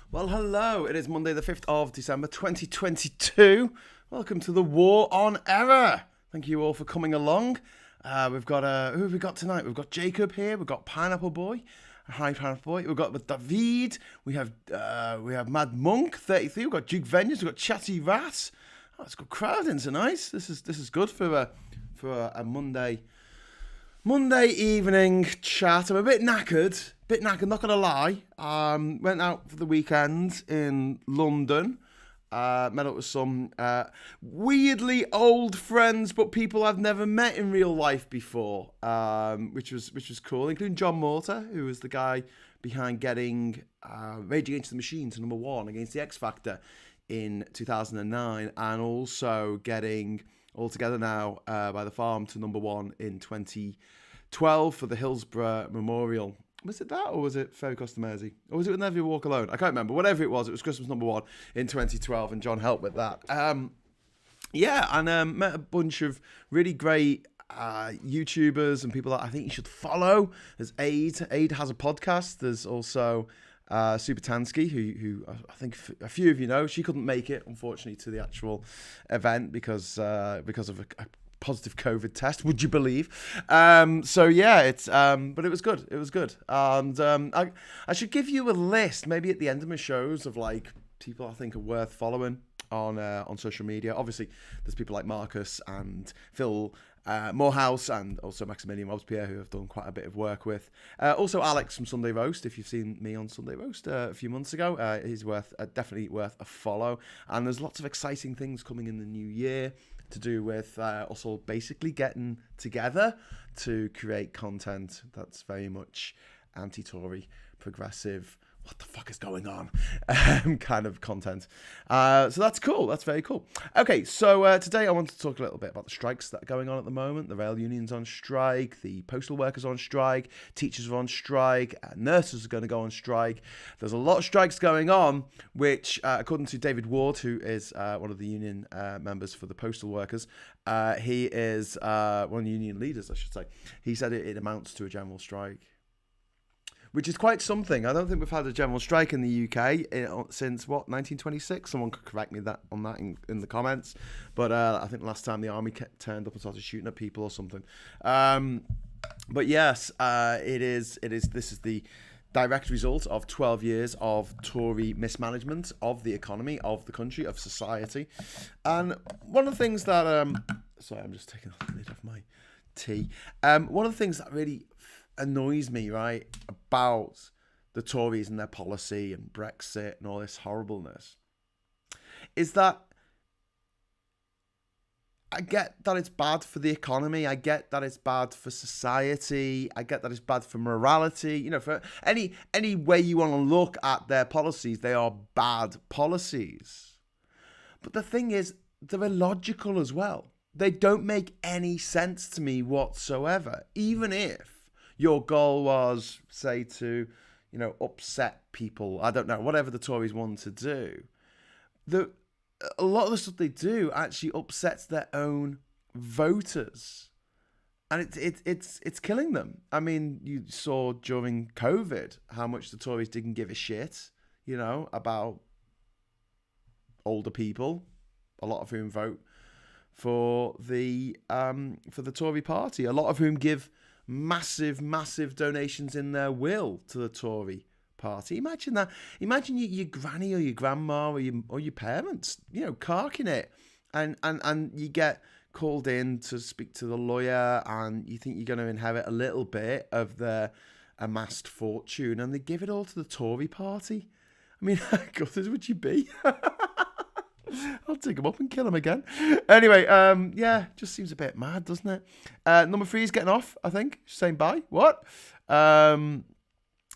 Well, hello. It is Monday, the 5th of December, 2022. Welcome to the War on Error. Thank you all for coming along. We've got, who have we got tonight? We've got Jacob here. We've got Pineapple Boy. Hi, Pineapple Boy. We've got David. We have Mad Monk, 33. We've got Duke Venues. We've got Chatty Rat. Oh, it's a good crowd in tonight. This is good for a Monday evening chat. I'm a bit knackered, not gonna lie. Went out for the weekend in London. Met up with some weirdly old friends, but people I've never met in real life before, which was cool, including John Mortar, who was the guy behind getting Rage Against the Machine to number 1 against the X Factor in 2009, and also getting All Together Now by The Farm to number 1 in 2012 for the Hillsborough Memorial. Was it that, or was it Ferry Costa Mersey? Or was it Never You Walk Alone? I can't remember. Whatever it was Christmas number 1 in 2012, and John helped with that. Met a bunch of really great YouTubers and people that I think you should follow. There's Aid. Aid has a podcast. There's also Super Tansky, who I think a few of you know. She couldn't make it, unfortunately, to the actual event because of a positive COVID test, would you believe? But it was good. It was good. And I should give you a list, maybe at the end of my shows, of like people I think are worth following on social media. Obviously, there's people like Marcus and Phil Morehouse, and also Maximilian Robespierre, who I've done quite a bit of work with. Also Alex from Sunday Roast, if you've seen me on Sunday Roast a few months ago. He's definitely worth a follow. And there's lots of exciting things coming in the new year to do with us all basically getting together to create content that's very much anti-Tory, progressive, what the fuck is going on kind of content. So that's cool. That's very cool. Okay, so today I want to talk a little bit about the strikes that are going on at the moment. The rail union's on strike, the postal workers are on strike, teachers are on strike, nurses are going to go on strike. There's a lot of strikes going on, which according to David Ward, who is one of the union members for the postal workers, he is one of the union leaders, I should say. He said it amounts to a general strike, which is quite something. I don't think we've had a general strike in the UK since, 1926? Someone could correct me on that in the comments. But I think last time the army turned up and started shooting at people or something. But yes, it is. This is the direct result of 12 years of Tory mismanagement of the economy, of the country, of society. And one of the things that... sorry, I'm just taking the lid off my tea. One of the things that really annoys me, right, about the Tories and their policy and Brexit and all this horribleness is that I get that it's bad for the economy. I get that it's bad for society. I get that it's bad for morality. You know, for any way you want to look at their policies, they are bad policies. But the thing is, they're illogical as well. They don't make any sense to me whatsoever, even if your goal was, say, to, upset people. I don't know, whatever the Tories want to do. A lot of the stuff they do actually upsets their own voters, and it's killing them. I mean, you saw during COVID how much the Tories didn't give a shit, about older people, a lot of whom vote for the Tory party, a lot of whom give massive donations in their will to the Tory party. Imagine that. Imagine your granny or your grandma or your parents, carking it, and you get called in to speak to the lawyer, and you think you're going to inherit a little bit of their amassed fortune, and they give it all to the Tory party. I mean, how gutted would you be? I'll take him up and kill him again. Anyway, just seems a bit mad, doesn't it? Number 3 is getting off, I think. She's saying bye. What?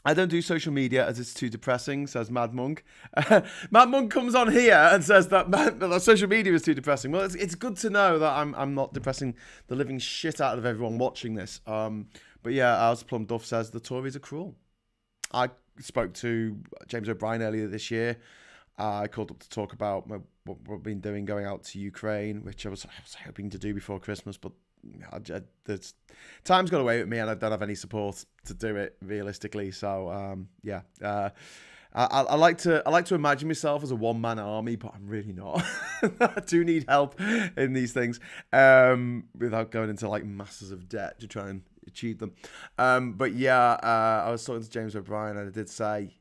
I don't do social media as it's too depressing, says Mad Monk. Mad Monk comes on here and says that social media is too depressing. Well, it's good to know that I'm not depressing the living shit out of everyone watching this. But yeah, as Plum Duff says, the Tories are cruel. I spoke to James O'Brien earlier this year. I called up to talk about what we've been doing going out to Ukraine, which I was hoping to do before Christmas, but time's got away with me and I don't have any support to do it realistically. So, I like to imagine myself as a one-man army, but I'm really not. I do need help in these things, without going into like masses of debt to try and achieve them. But yeah, I was talking to James O'Brien, and I did say,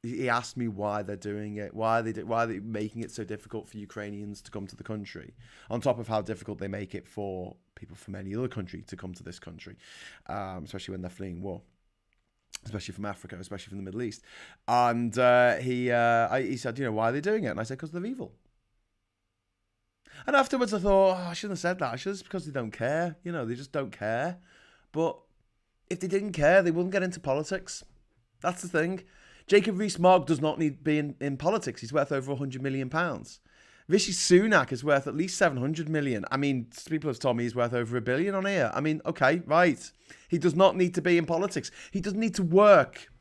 he asked me why they're doing it, why are they making it so difficult for Ukrainians to come to the country, on top of how difficult they make it for people from any other country to come to this country, especially when they're fleeing war. Especially from Africa, especially from the Middle East. And he said, why are they doing it? And I said, because they're evil. And afterwards I thought, I shouldn't have said that. I should have said because they don't care. They just don't care. But if they didn't care, they wouldn't get into politics. That's the thing. Jacob Rees-Mogg does not need to be in politics. He's worth over £100 million. Rishi Sunak is worth at least 700 million. I mean, people have told me he's worth over £1 billion on here. I mean, okay, right. He does not need to be in politics. He doesn't need to work.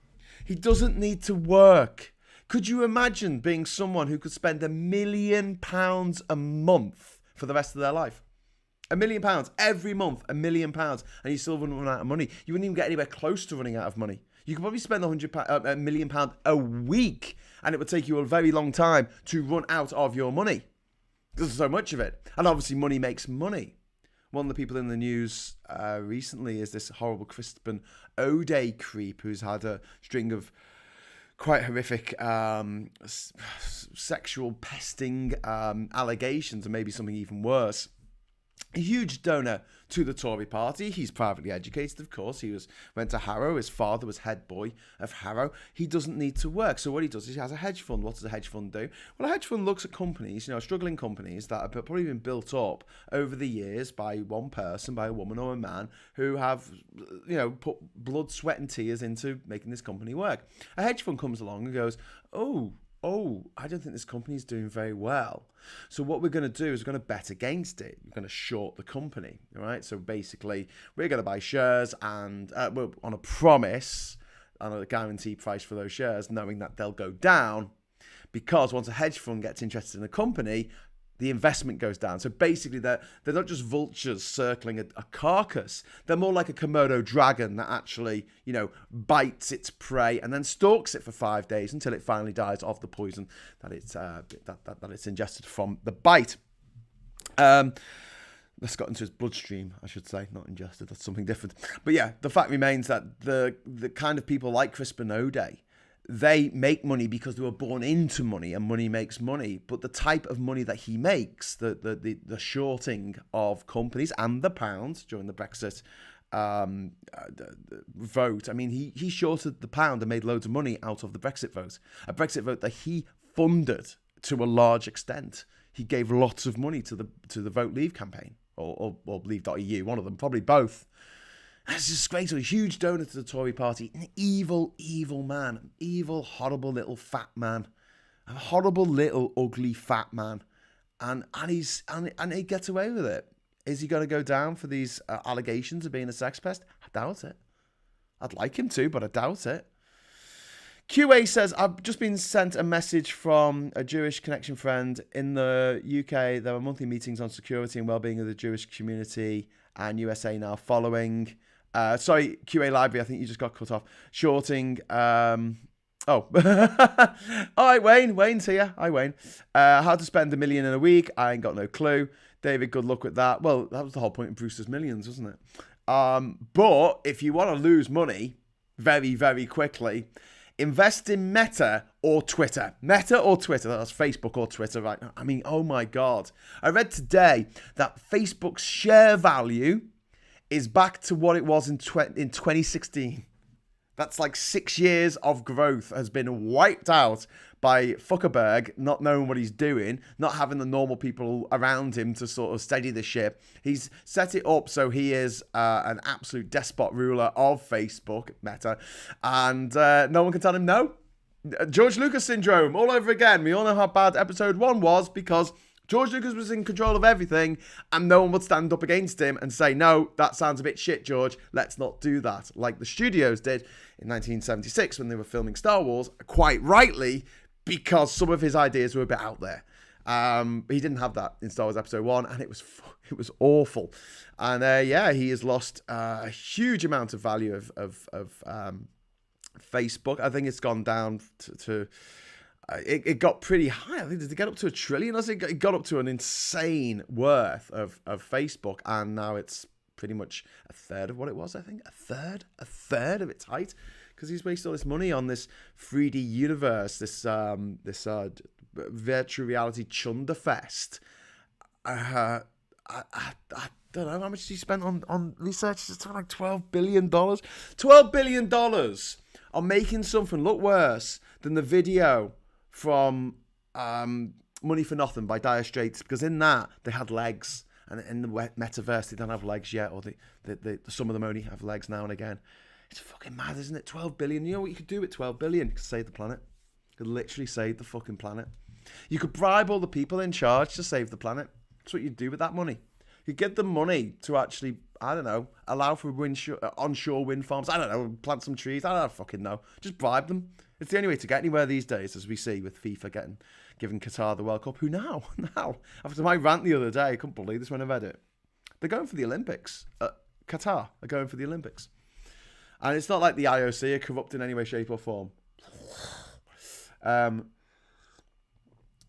He doesn't need to work. Could you imagine being someone who could spend £1 million a month for the rest of their life? £1 million every month, £1 million, and you still wouldn't run out of money. You wouldn't even get anywhere close to running out of money. You could probably spend £1 million a week, and it would take you a very long time to run out of your money. There's so much of it. And obviously money makes money. One of the people in the news recently is this horrible Crispin O'Day creep who's had a string of quite horrific sexual pesting allegations, and maybe something even worse. A huge donor to the Tory party. He's privately educated, of course. He went to Harrow. His father was head boy of Harrow. He doesn't need to work. So what he does is he has a hedge fund. What does a hedge fund do? Well, a hedge fund looks at companies, struggling companies that have probably been built up over the years by one person, by a woman or a man, who have, put blood, sweat and tears into making this company work. A hedge fund comes along and goes, oh, I don't think this company is doing very well. So what we're going to do is we're going to bet against it. We're going to short the company, all right? So basically, we're going to buy shares and on a promise, on a guaranteed price for those shares, knowing that they'll go down, because once a hedge fund gets interested in a company, the investment goes down. So basically, they're not just vultures circling a carcass. They're more like a Komodo dragon that actually, bites its prey and then stalks it for 5 days until it finally dies of the poison that it's ingested from the bite. That's got into his bloodstream, I should say, not ingested. That's something different. But yeah, the fact remains that the kind of people like Crispin O'Day, they make money because they were born into money, and money makes money. But the type of money that he makes, the shorting of companies and the pound during the Brexit vote. I mean, he shorted the pound and made loads of money out of the Brexit vote. A Brexit vote that he funded to a large extent. He gave lots of money to the Vote Leave campaign or Leave.eu, one of them, probably both. That's just great. So a huge donor to the Tory party. An evil, evil man. An evil, horrible little fat man. A horrible little ugly fat man. And he gets away with it. Is he going to go down for these allegations of being a sex pest? I doubt it. I'd like him to, but I doubt it. QA says, I've just been sent a message from a Jewish connection friend in the UK. There are monthly meetings on security and well-being of the Jewish community, and USA now following. Sorry, QA Library, I think you just got cut off. Shorting. All right, Wayne's here. Hi, Wayne. How to spend $1 million in a week. I ain't got no clue. David, good luck with that. Well, that was the whole point of Brewster's Millions, wasn't it? But if you want to lose money very, very quickly, invest in Meta or Twitter. Meta or Twitter. That's Facebook or Twitter right now. I mean, oh my God. I read today that Facebook's share value is back to what it was in 2016. That's like 6 years of growth has been wiped out by Zuckerberg not knowing what he's doing, not having the normal people around him to sort of steady the ship. He's set it up so he is an absolute despot ruler of Facebook, Meta, and no one can tell him no. George Lucas syndrome all over again. We all know how bad episode 1 was because George Lucas was in control of everything and no one would stand up against him and say, no, that sounds a bit shit, George. Let's not do that. Like the studios did in 1976 when they were filming Star Wars, quite rightly, because some of his ideas were a bit out there. He didn't have that in Star Wars Episode 1 and it was awful. And he has lost a huge amount of value of Facebook. I think it's gone down to it got pretty high. I think, did it get up to $1 trillion? I think it got up to an insane worth of Facebook, and now it's pretty much a third of what it was. I think a third of its height, because he's wasted all this money on this 3D universe, this virtual reality Chunderfest. I don't know how much he spent on research. It's like $12 billion. $12 billion on making something look worse than the video from Money for Nothing by Dire Straits, because in that they had legs, and in the metaverse they don't have legs yet, or some of them only have legs now and again. It's fucking mad, isn't it? 12 billion. You know what you could do with 12 billion? You could save the planet. You could literally save the fucking planet. You could bribe all the people in charge to save the planet. That's what you'd do with that money. You get the money to actually, I don't know, allow for onshore wind farms. I don't know, plant some trees. I don't fucking know. Just bribe them. It's the only way to get anywhere these days, as we see with FIFA giving Qatar the World Cup. Who now? After my rant the other day, I couldn't believe this when I read it. They're going for the Olympics. Qatar are going for the Olympics. And it's not like the IOC are corrupt in any way, shape or form.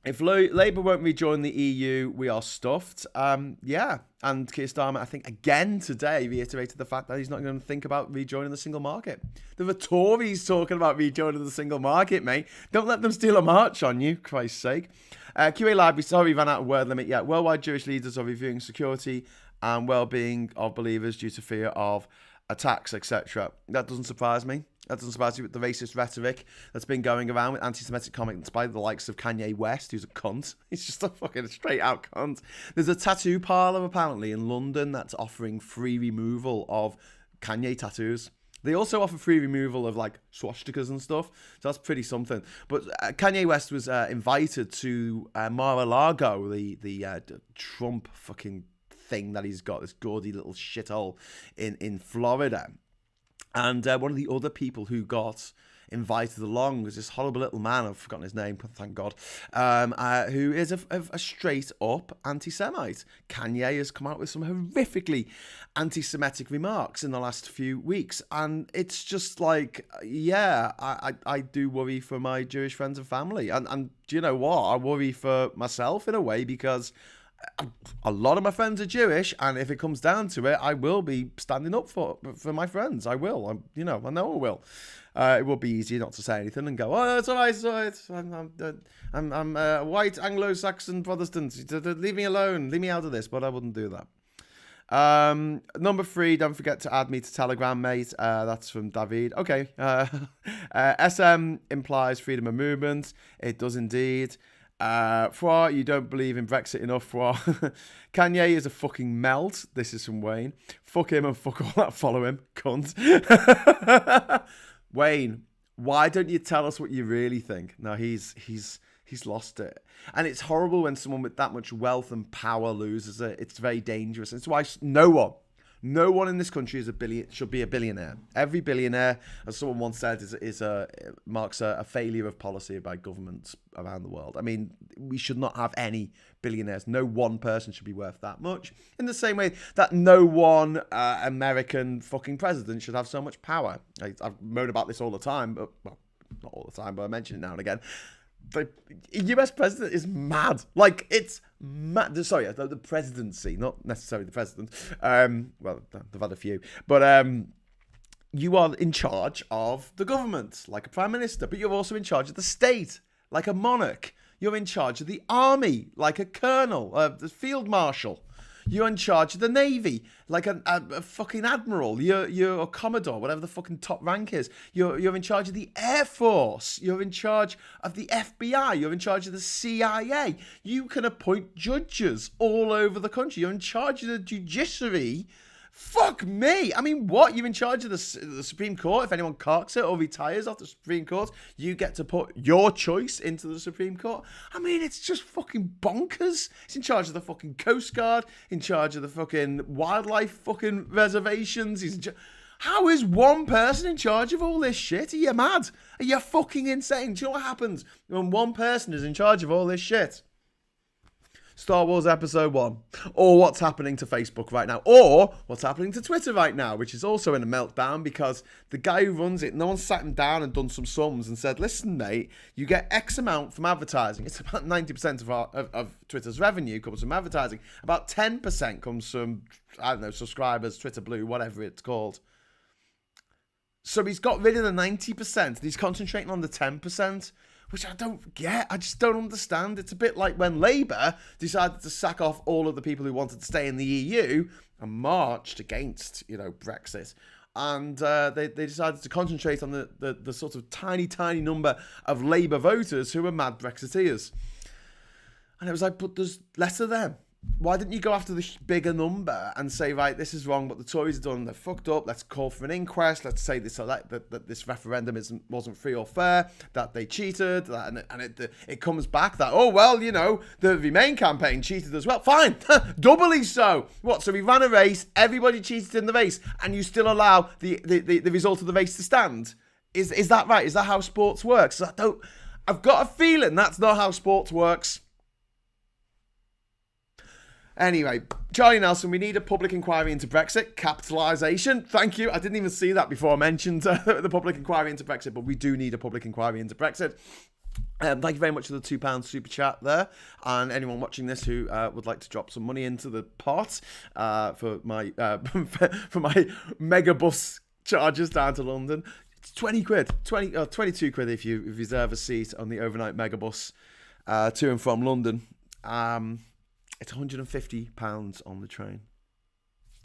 If Labour won't rejoin the EU, we are stuffed. Yeah, and Keir Starmer, I think, again today reiterated the fact that he's not going to think about rejoining the single market. There are Tories talking about rejoining the single market, mate. Don't let them steal a march on you, Christ's sake. QA Library, sorry, ran out of word limit yet. Worldwide Jewish leaders are reviewing security and well-being of believers due to fear of attacks, etc. That doesn't surprise me. That doesn't surprise you with the racist rhetoric that's been going around with anti-Semitic comments by the likes of Kanye West, who's a cunt. He's just a fucking straight-out cunt. There's a tattoo parlour, apparently, in London that's offering free removal of Kanye tattoos. They also offer free removal of, like, swastikas and stuff, so that's pretty something. But Kanye West was invited to Mar-a-Lago, the Trump fucking thing that he's got, this gaudy little shithole in Florida. And one of the other people who got invited along was this horrible little man, I've forgotten his name, thank God, who is a straight-up anti-Semite. Kanye has come out with some horrifically anti-Semitic remarks in the last few weeks, and it's just like, yeah, I do worry for my Jewish friends and family. And do you know what? I worry for myself in a way, because a lot of my friends are Jewish, and if it comes down to it, I will be standing up for my friends. I will. I know I will. It would be easier not to say anything and go, oh, it's all right, it's all right. I'm a white Anglo-Saxon Protestant. Leave me alone. Leave me out of this. But I wouldn't do that. Number 3, don't forget to add me to Telegram, mate. That's from David. Okay. SM implies freedom of movement. It does indeed. Froid, you don't believe in Brexit enough, Froid. Kanye is a fucking melt. This is from Wayne. Fuck him and fuck all that follow him, cunt. Wayne, why don't you tell us what you really think? No, he's lost it. And it's horrible when someone with that much wealth and power loses it. It's very dangerous. It's why no one in this country should be a billionaire. Every billionaire, as someone once said, marks a failure of policy by governments around the world. I mean, we should not have any billionaires. No one person should be worth that much. In the same way that no one American fucking president should have so much power. I've moaned about this all the time, but well, not all the time, but I mention it now and again. The US president is mad. Like, it's mad. Sorry, the presidency, not necessarily the president. Well, they've had a few. But you are in charge of the government, like a prime minister. But you're also in charge of the state, like a monarch. You're in charge of the army, like a colonel, the field marshal. You're in charge of the Navy, like a fucking admiral. You're a commodore, whatever the fucking top rank is. You're in charge of the Air Force. You're in charge of the FBI. You're in charge of the CIA. You can appoint judges all over the country. You're in charge of the judiciary. Fuck me. I mean, what? You're in charge of the Supreme Court. If anyone carks it or retires off the Supreme Court, you get to put your choice into the Supreme Court. I mean, it's just fucking bonkers. He's in charge of the fucking Coast Guard, in charge of the fucking wildlife fucking reservations. How is one person in charge of all this shit? Are you mad? Are you fucking insane? Do you know what happens when one person is in charge of all this shit? Star Wars Episode 1, or what's happening to Facebook right now, or what's happening to Twitter right now, which is also in a meltdown because the guy who runs it, no one sat him down and done some sums and said, listen, mate, you get X amount from advertising. It's about 90% of Twitter's revenue comes from advertising. About 10% comes from, I don't know, subscribers, Twitter Blue, whatever it's called. So he's got rid of the 90% and he's concentrating on the 10%. Which I don't get. I just don't understand. It's a bit like when Labour decided to sack off all of the people who wanted to stay in the EU and marched against, Brexit. And they decided to concentrate on the sort of tiny number of Labour voters who were mad Brexiteers. And it was like, but there's less of them. Why didn't you go after the bigger number and say, right, this is wrong, what the Tories have done, they're fucked up, let's call for an inquest, let's say this or that this referendum wasn't free or fair, that they cheated, and it comes back that, oh, well, the Remain campaign cheated as well. Fine, doubly so. What, so we ran a race, everybody cheated in the race, and you still allow the result of the race to stand? Is that right? Is that how sports works? I've got a feeling that's not how sports works. Anyway, Charlie Nelson, we need a public inquiry into Brexit. Capitalisation. Thank you. I didn't even see that before I mentioned the public inquiry into Brexit, but we do need a public inquiry into Brexit. Thank you very much for the £2 super chat there. And anyone watching this who would like to drop some money into the pot for my for my megabus charges down to London. It's 20 quid, 22 quid if you reserve a seat on the overnight megabus to and from London. It's £150 on the train.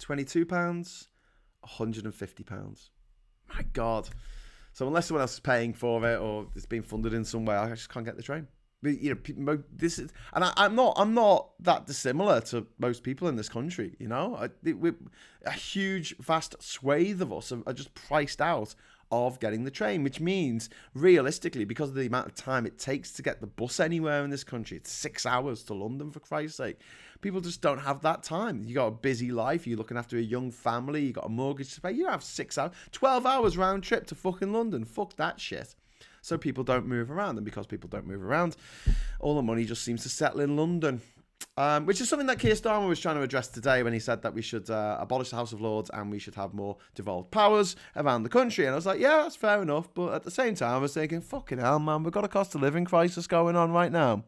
£22, £150. My God. So unless someone else is paying for it or it's being funded in some way, I just can't get the train. But, this is, and I'm not that dissimilar to most people in this country. A huge, vast swathe of us are just priced out of getting the train, which means realistically, because of the amount of time it takes to get the bus anywhere in this country, it's 6 hours to London, for Christ's sake. People just don't have that time. You got a busy life, you're looking after a young family, you got a mortgage to pay, you don't have 6 hours, 12 hours round trip to fucking London. Fuck that shit. So people don't move around, and because people don't move around, all the money just seems to settle in London. Which is something that Keir Starmer was trying to address today when he said that we should abolish the House of Lords and we should have more devolved powers around the country. And I was like, yeah, that's fair enough. But at the same time, I was thinking, fucking hell, man, we've got a cost of living crisis going on right now.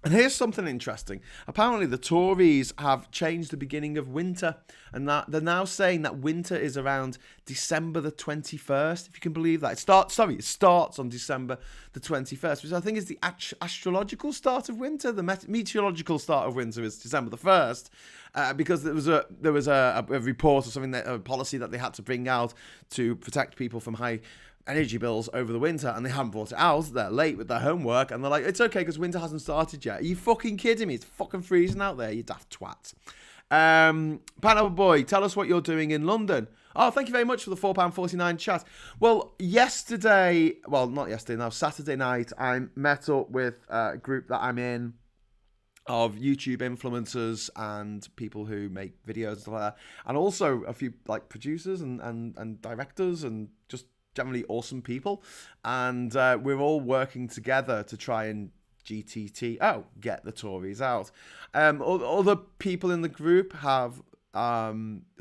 And here's something interesting. Apparently, the Tories have changed the beginning of winter, and that they're now saying that winter is around December the 21st, if you can believe that. It starts on December the 21st, which I think is the astrological start of winter. The meteorological start of winter is December the 1st, because there was a report or something, a policy that they had to bring out to protect people from high energy bills over the winter, and they haven't brought it out. They're late with their homework, and they're like, it's okay because winter hasn't started yet. Are you fucking kidding me? It's fucking freezing out there, you daft twat. Pineapple Boy, tell us what you're doing in London. Oh, thank you very much for the £4.49 chat. Well, Saturday night, I met up with a group that I'm in of YouTube influencers and people who make videos and stuff like that, and also a few like producers and directors and just generally awesome people, and we're all working together to try and get the Tories out. Other people in the group have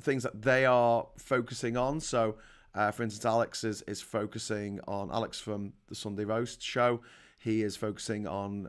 things that they are focusing on. So, for instance, Alex is focusing on, Alex from the Sunday Roast show, he is focusing on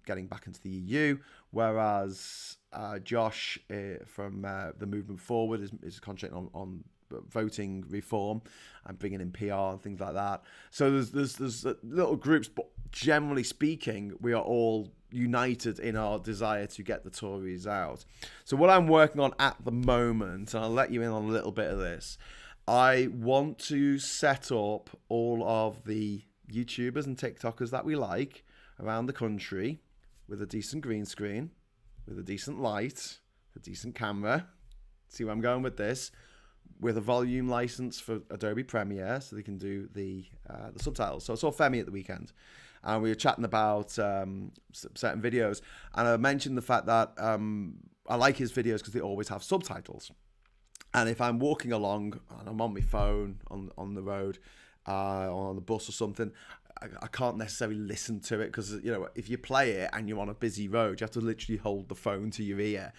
getting back into the EU, whereas Josh from the Movement Forward is concentrating on voting reform and bringing in PR and things like that. So there's little groups, but generally speaking, we are all united in our desire to get the Tories out. So what I'm working on at the moment, and I'll let you in on a little bit of this, I want to set up all of the YouTubers and TikTokers that we like around the country with a decent green screen, with a decent light, a decent camera. See where I'm going with this? With a volume license for Adobe Premiere, so they can do the subtitles. So I saw Femi at the weekend, and we were chatting about certain videos, and I mentioned the fact that I like his videos because they always have subtitles. And if I'm walking along and I'm on my phone on the road, on the bus or something, I can't necessarily listen to it because, you know, if you play it and you're on a busy road, you have to literally hold the phone to your ear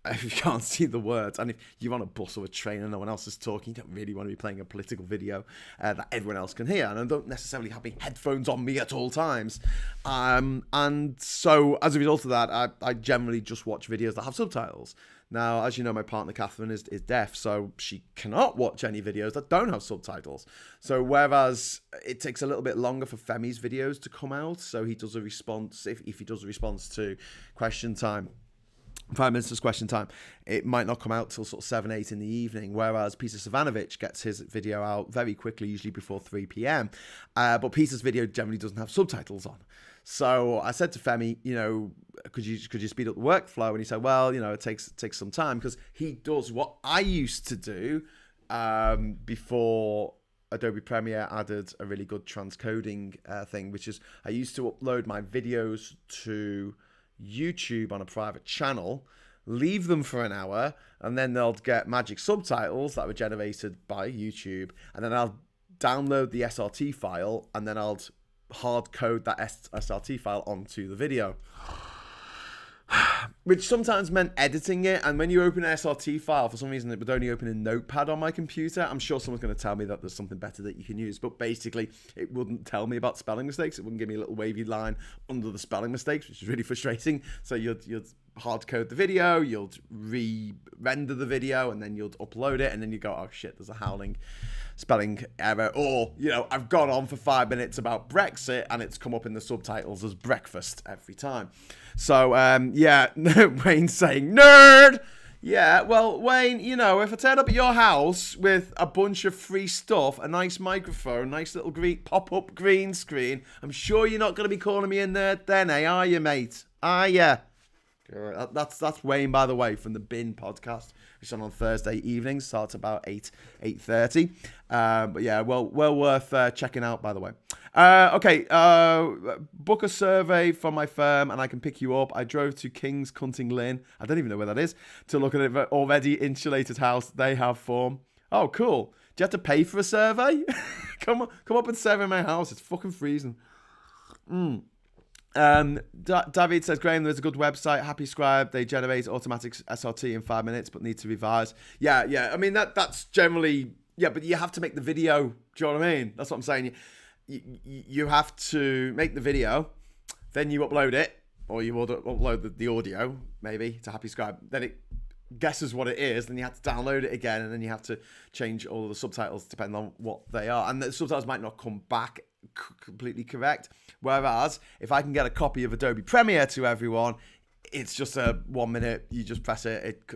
if you can't see the words. And if you're on a bus or a train and no one else is talking, you don't really want to be playing a political video that everyone else can hear. And I don't necessarily have my headphones on me at all times. And so as a result of that, I generally just watch videos that have subtitles. Now, as you know, my partner Catherine is deaf, so she cannot watch any videos that don't have subtitles. So whereas it takes a little bit longer for Femi's videos to come out, so he does a response, if he does a response to Question Time, Prime Minister's Question Time, it might not come out till sort of 7, 8 in the evening, whereas Peter Savanovic gets his video out very quickly, usually before 3 p.m. But Peter's video generally doesn't have subtitles on. So I said to Femi, you know, could you speed up the workflow? And he said, well, you know, it takes some time, because he does what I used to do before Adobe Premiere added a really good transcoding thing, which is I used to upload my videos to YouTube on a private channel, leave them for an hour, and then they'll get magic subtitles that were generated by YouTube, and then I'll download the SRT file, and then I'll hard code that SRT file onto the video, which sometimes meant editing it. And when you open an SRT file, for some reason it would only open in Notepad on my computer. I'm sure someone's going to tell me that there's something better that you can use, but basically it wouldn't tell me about spelling mistakes. It wouldn't give me a little wavy line under the spelling mistakes, which is really frustrating. So you'd hard code the video, you'll re-render the video, and then you'll upload it, and then you go, oh shit, there's a howling spelling error. Or, you know, I've gone on for 5 minutes about Brexit and it's come up in the subtitles as breakfast every time. So yeah, Wayne's saying nerd. Yeah, well, Wayne, you know, if I turn up at your house with a bunch of free stuff, a nice microphone, nice little pop-up green screen, I'm sure you're not going to be calling me a nerd then, are you, mate? Are you? That's Wayne, by the way, from the Bin podcast, which is on Thursday evenings, starts about 8:30. But yeah, well worth checking out, by the way. Okay, book a survey from my firm and I can pick you up. I drove to King's Cunting Lynn, I don't even know where that is, to look at an already insulated house they have for. Oh, cool. Do you have to pay for a survey? come up and survey my house. It's fucking freezing. David says, Graham, there's a good website, Happy Scribe. They generate automatic SRT in 5 minutes, but need to revise. Yeah. I mean, that's generally, yeah, but you have to make the video. Do you know what I mean? That's what I'm saying. You have to make the video, then you upload it, or you upload the audio, maybe, to Happy Scribe. Then it guesses what it is, then you have to download it again, and then you have to change all of the subtitles depending on what they are. And the subtitles might not come back completely correct. Whereas if I can get a copy of Adobe Premiere to everyone, it's just a 1 minute, you just press it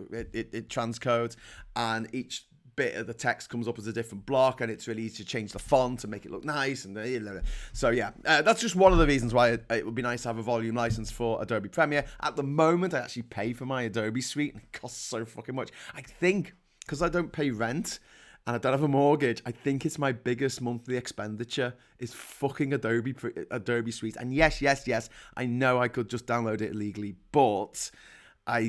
transcodes, and each bit of the text comes up as a different block, and it's really easy to change the font and make it look nice. And so yeah, that's just one of the reasons why it would be nice to have a volume license for Adobe Premiere. At the moment, I actually pay for my Adobe suite, and it costs so fucking much. I think because I don't pay rent and I don't have a mortgage, I think it's my biggest monthly expenditure is fucking Adobe Suite. And yes, I know I could just download it illegally, but I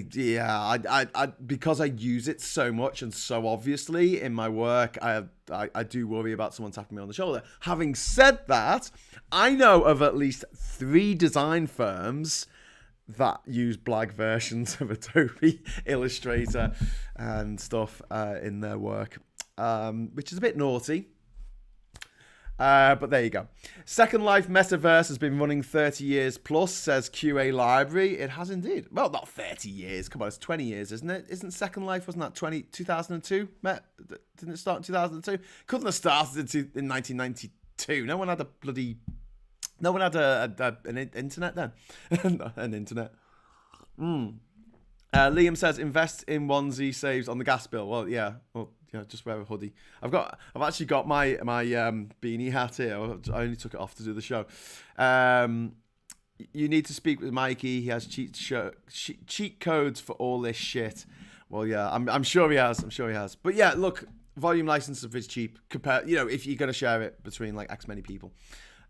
because I use it so much and so obviously in my work, I do worry about someone tapping me on the shoulder. Having said that, I know of at least 3 design firms that use black versions of Adobe Illustrator and stuff in their work. Which is a bit naughty. But there you go. Second Life Metaverse has been running 30 years plus, says QA Library. It has indeed. Well, not 30 years. Come on, it's 20 years, isn't it? Isn't Second Life, wasn't that 2002? Didn't it start in 2002? Couldn't have started in 1992. No one had an internet then. An internet. Liam says, invest in onesie, saves on the gas bill. Well, yeah. Well, yeah, just wear a hoodie. I've actually got my beanie hat here. I only took it off to do the show. You need to speak with Mikey. He has cheat codes for all this shit. Well, yeah, I'm sure he has. But yeah, look, volume license is cheap. If you're gonna share it between like X many people.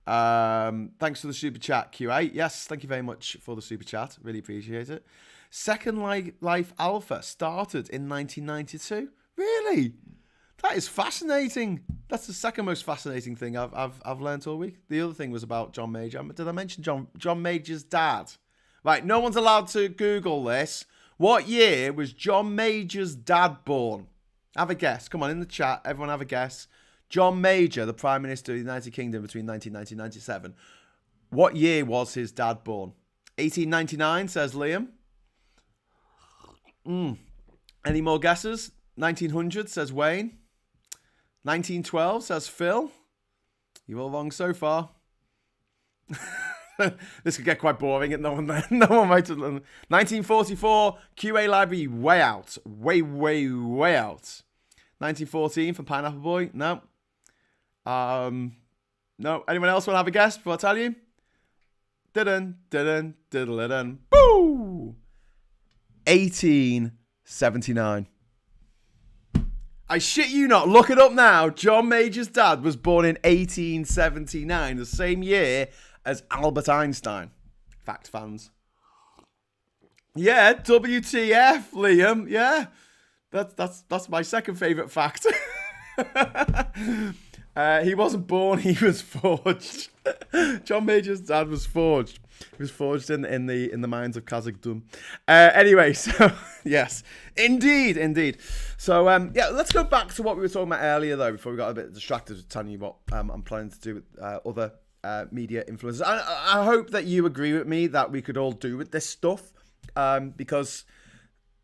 Thanks for the super chat, QA. Yes, thank you very much for the super chat. Really appreciate it. Second Life Alpha started in 1992. Really? That is fascinating. That's the second most fascinating thing I've learned all week. The other thing was about John Major. Did I mention John Major's dad? Right, no one's allowed to Google this. What year was John Major's dad born? Have a guess. Come on, in the chat, everyone have a guess. John Major, the Prime Minister of the United Kingdom between 1990 and 1997. What year was his dad born? 1899, says Liam. Any more guesses? 1900, says Wayne. 1912, says Phil. You're all wrong so far. This could get quite boring and no one might have done. 1944, QA Library, way out. Way out. 1914 for Pineapple Boy? No. No. Anyone else want to have a guess before I tell you? Diddle. Boo! 1879. I shit you not. Look it up now. John Major's dad was born in 1879, the same year as Albert Einstein. Fact, fans. Yeah, WTF, Liam. Yeah, that's my second favourite fact. He wasn't born, he was forged. John Major's dad was forged. He was forged in the mines of Kazakhstan. Anyway, so yes, indeed. So yeah, let's go back to what we were talking about earlier, though, before we got a bit distracted with telling you what I'm planning to do with other media influencers. I hope that you agree with me that we could all do with this stuff, because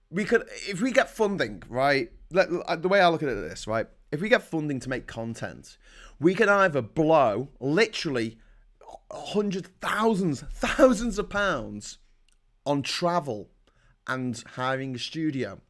we could, if we get funding, right? The way I look at it is this, right? If we get funding to make content, we can either blow literally hundreds, thousands of pounds on travel and hiring a studio.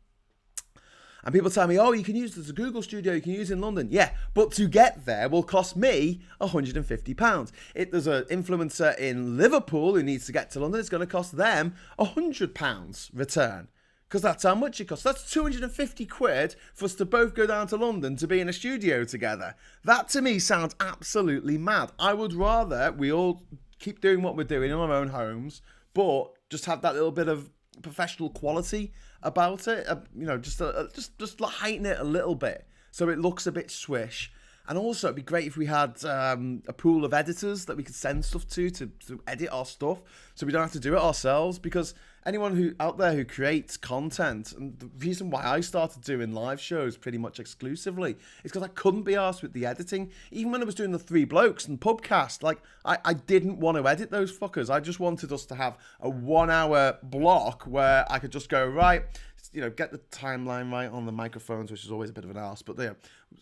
And people tell me, oh, you can use this as a Google studio, you can use it in London. Yeah, but to get there will cost me £150. If there's an influencer in Liverpool who needs to get to London, it's going to cost them £100 return. Because that's how much it costs. That's 250 quid for us to both go down to London to be in a studio together. That to me sounds absolutely mad. I would rather we all keep doing what we're doing in our own homes, but just have that little bit of professional quality about it. Just heighten it a little bit so it looks a bit swish. And also, it'd be great if we had a pool of editors that we could send stuff to edit our stuff, so we don't have to do it ourselves. Because anyone who out there who creates content, and the reason why I started doing live shows pretty much exclusively is because I couldn't be arsed with the editing. Even when I was doing the Three Blokes and Pubcast, like I didn't want to edit those fuckers. I just wanted us to have a 1 hour block where I could just go, right, get the timeline right on the microphones, which is always a bit of an arse. But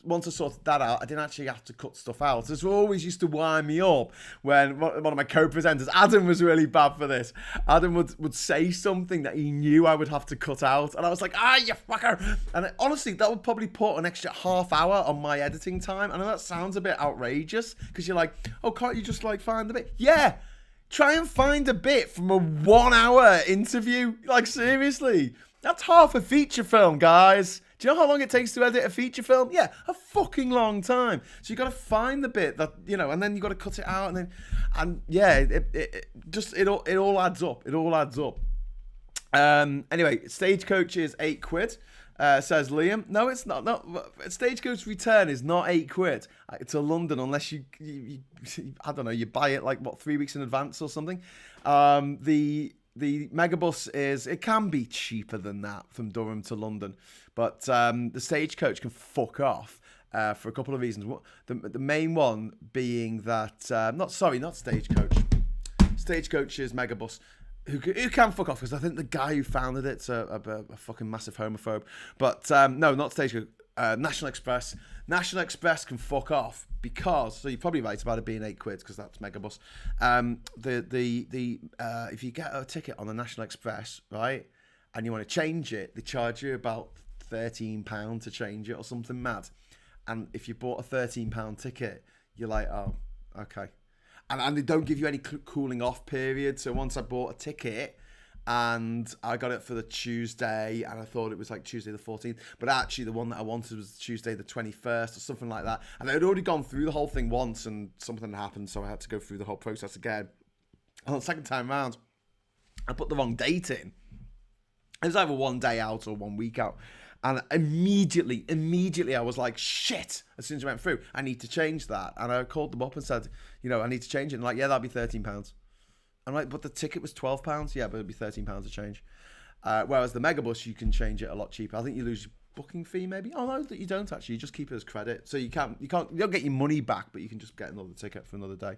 once I sorted that out, I didn't actually have to cut stuff out. This always used to wind me up when one of my co-presenters, Adam, was really bad for this. Adam would say something that he knew I would have to cut out. And I was like, you fucker. And honestly, that would probably put an extra half hour on my editing time. I know that sounds a bit outrageous because you're like, oh, can't you just find a bit? Yeah. Try and find a bit from a 1 hour interview. Like, seriously. That's half a feature film, guys. Do you know how long it takes to edit a feature film? Yeah, a fucking long time. So you got to find the bit that, and then you got to cut it out, and yeah, it all adds up. It all adds up. Anyway, Stagecoach is £8, says Liam. No, it's not. No, Stagecoach return is not £8 to London unless you I don't know, you buy it 3 weeks in advance or something. The Megabus it can be cheaper than that from Durham to London, but the Stagecoach can fuck off for a couple of reasons. The main one being that not Stagecoach. Stagecoach is Megabus, who can fuck off, because I think the guy who founded it's a fucking massive homophobe. But no, not Stagecoach. National Express. National Express can fuck off because, so you're probably right about it being £8 because that's Megabus. If you get a ticket on the National Express, right, and you want to change it, they charge you about £13 to change it or something mad. And if you bought a £13 ticket, you're like, oh, okay. And they don't give you any cooling off period. So once I bought a ticket, and I got it for the Tuesday, and I thought it was Tuesday the 14th, but actually the one that I wanted was Tuesday the 21st or something like that. And I had already gone through the whole thing once, and something happened, so I had to go through the whole process again. And the second time round, I put the wrong date in. It was either 1 day out or 1 week out. And immediately, I was like, shit. As soon as I went through, I need to change that. And I called them up and said, I need to change it. And like, yeah, that'll be £13. I'm like, but the ticket was £12. Yeah, but it'll be £13 a change. Whereas the Megabus, you can change it a lot cheaper. I think you lose your booking fee, maybe. Oh no, you don't actually. You just keep it as credit, so you don't get your money back, but you can just get another ticket for another day.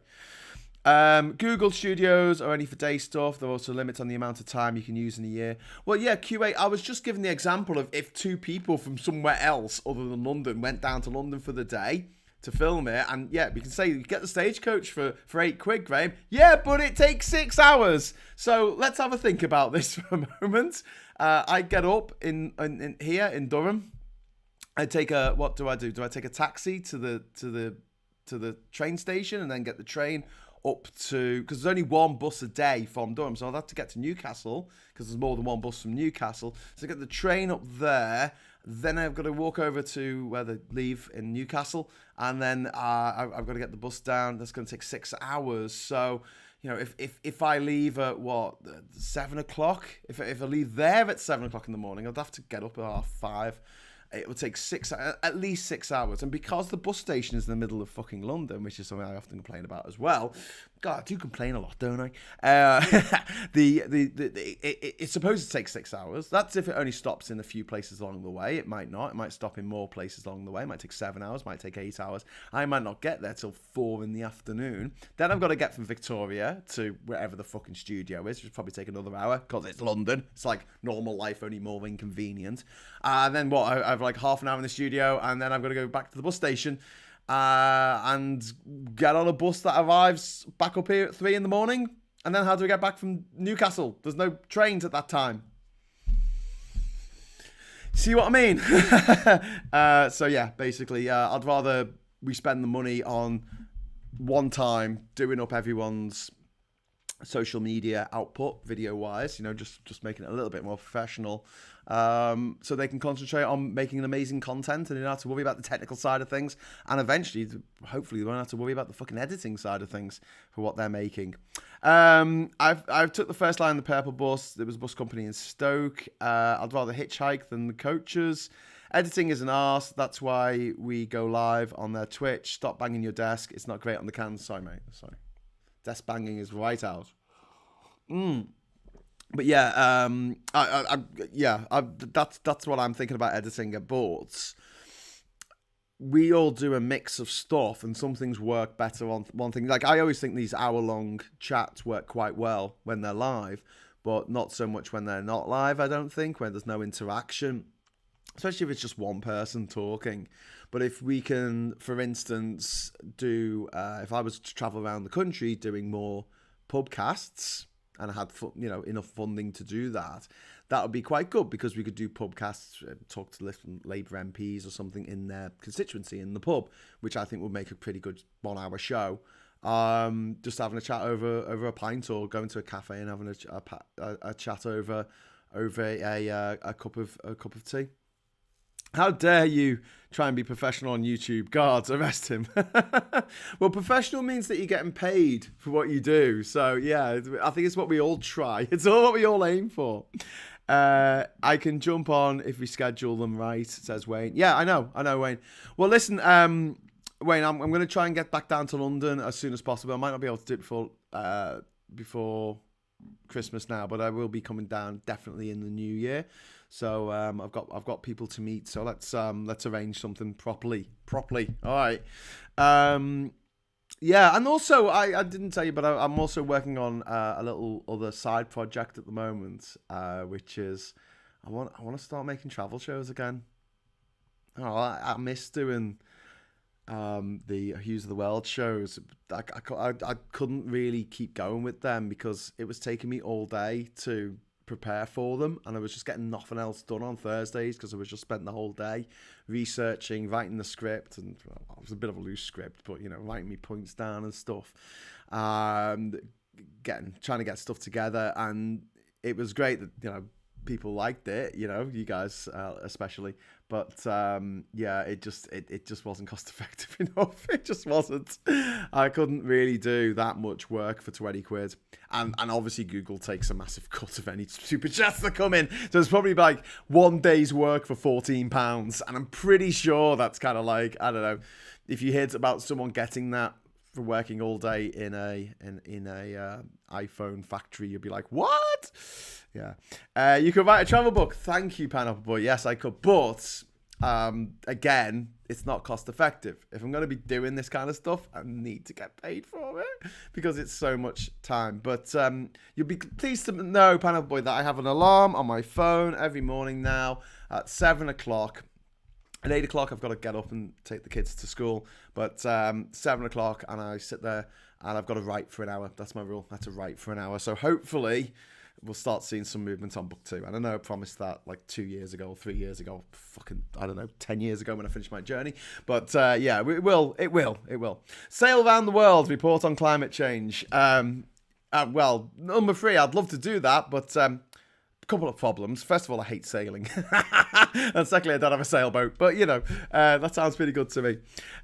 Google Studios are only for day stuff. There are also limits on the amount of time you can use in a year. Well, yeah, Q8. I was just giving the example of if two people from somewhere else other than London went down to London for the day to film it, and yeah, we can say you get the Stagecoach for £8, Graham. Yeah, but it takes 6 hours. So let's have a think about this for a moment. I get up in here in Durham. I take what do I do? Do I take a taxi to the train station and then get the train up to, because there's only one bus a day from Durham, so I'd have to get to Newcastle because there's more than one bus from Newcastle. So I get the train up there, then I've got to walk over to where they leave in Newcastle, and then I've got to get the bus down. That's going to take 6 hours. So, if I leave at 7 o'clock, if I leave there at 7 o'clock in the morning, I'd have to get up at 5:30. It would take at least 6 hours. And because the bus station is in the middle of fucking London, which is something I often complain about as well. God, I do complain a lot, don't I? It's supposed to take 6 hours. That's if it only stops in a few places along the way. It might not. It might stop in more places along the way. It might take 7 hours. It might take 8 hours. I might not get there till 4 in the afternoon. Then I've got to get from Victoria to wherever the fucking studio is, which will probably take another hour because it's London. It's like normal life, only more inconvenient. And then I've like half an hour in the studio, and then I've got to go back to the bus station and get on a bus that arrives back up here at 3 in the morning. And then how do we get back from Newcastle? There's no trains at that time. See what I mean? So yeah, basically, I'd rather we spend the money on one time doing up everyone's social media output video wise, just making it a little bit more professional, so they can concentrate on making an amazing content and they don't have to worry about the technical side of things, and eventually hopefully they won't have to worry about the fucking editing side of things for what they're making. I've took the first line of the Purple Bus. There was a bus company in Stoke. I'd rather hitchhike than the coaches. Editing is an arse. That's why we go live on their Twitch. Stop banging your desk. It's not great on the cans. Sorry, mate. Sorry. Desk banging is right out. But yeah, that's what I'm thinking about editing at boards. We all do a mix of stuff, and some things work better on one thing. Like I always think these hour-long chats work quite well when they're live, but not so much when they're not live. I don't think, when there's no interaction, especially if it's just one person talking. But if we can, for instance, do if I was to travel around the country doing more pubcasts, and I had enough funding to do that, that would be quite good, because we could do pubcasts, talk to Labour MPs or something in their constituency in the pub, which I think would make a pretty good 1 hour show. Just having a chat over a pint, or going to a cafe and having a chat over a cup of tea. How dare you try and be professional on YouTube? Guards, arrest him. Well, professional means that you're getting paid for what you do. So, yeah, I think it's what we all try. It's all what we all aim for. I can jump on if we schedule them right, says Wayne. Yeah, I know, Wayne. Well, listen, Wayne, I'm going to try and get back down to London as soon as possible. I might not be able to do it before Christmas now, but I will be coming down definitely in the new year. So I've got people to meet. So let's arrange something properly. All right. Yeah, and also I didn't tell you, but I'm also working on a little other side project at the moment, which is I want to start making travel shows again. Oh, I miss doing the Hughes of the World shows. I couldn't really keep going with them because it was taking me all day to prepare for them, and I was just getting nothing else done on Thursdays because I was just spent the whole day researching, writing the script, and it was a bit of a loose script, but writing me points down and stuff, trying to get stuff together. And it was great that people liked it, you know, you guys especially. But yeah, it just wasn't cost effective enough. It just wasn't. I couldn't really do that much work for 20 quid. And obviously Google takes a massive cut of any super chats that come in. So it's probably like one day's work for £14. And I'm pretty sure that's kind of like, I don't know, if you hear about someone getting that for working all day in a iPhone factory, you'd be like, what? Yeah. You could write a travel book. Thank you, Pineapple Boy. Yes, I could. But again, it's not cost effective. If I'm going to be doing this kind of stuff, I need to get paid for it because it's so much time. But you'll be pleased to know, Pineapple Boy, that I have an alarm on my phone every morning now at 7 o'clock. At 8 o'clock, I've got to get up and take the kids to school. But 7 o'clock, and I sit there, and I've got to write for an hour. That's my rule. I have to write for an hour. So hopefully, we'll start seeing some movement on book 2. And I know I promised that like 2 years ago, 3 years ago, fucking, I don't know, 10 years ago when I finished my journey. But yeah, it will. Sail around the world, report on climate change. Well, number 3, I'd love to do that, but... couple of problems. First of all, I hate sailing. And secondly, I don't have a sailboat. But, you know, that sounds pretty good to me.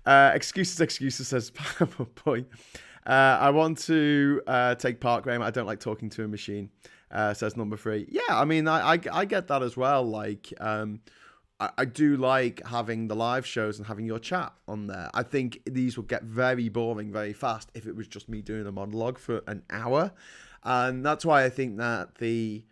Excuses, says Pineapple Boy. I want to take part, Graham. I don't like talking to a machine, says number 3. Yeah, I mean, I get that as well. Like, I do like having the live shows and having your chat on there. I think these would get very boring very fast if it was just me doing a monologue for an hour. And that's why I think that the...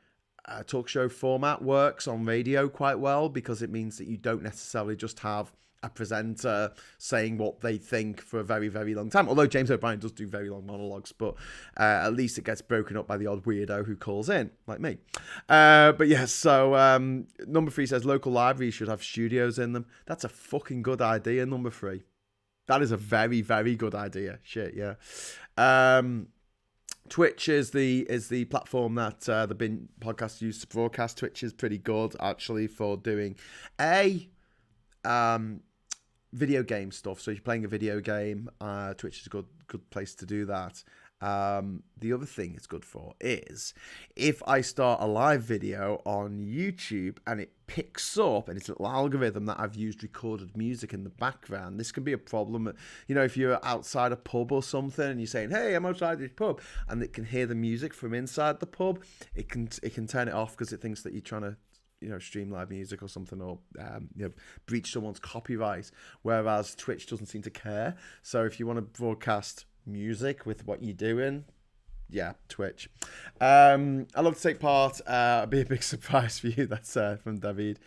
talk show format works on radio quite well, because it means that you don't necessarily just have a presenter saying what they think for a very, very long time. Although James O'Brien does do very long monologues, but at least it gets broken up by the odd weirdo who calls in, like me. But yeah, so number 3 says local libraries should have studios in them. That's a fucking good idea, number 3. That is a very, very good idea. Shit, yeah. Twitch is the platform that the Bin podcast used to broadcast. Twitch is pretty good actually for doing video game stuff. So if you're playing a video game, Twitch is a good place to do that. The other thing it's good for is if I start a live video on YouTube and it picks up and it's a little algorithm that I've used recorded music in the background, this can be a problem. You know, if you're outside a pub or something and you're saying, hey, I'm outside this pub, and it can hear the music from inside the pub, it can turn it off because it thinks that you're trying to, you know, stream live music or something, or you know, breach someone's copyright, whereas Twitch doesn't seem to care. So if you want to broadcast music with what you're doing, yeah, Twitch. I love to take part. It'll be a big surprise for you. That's from David.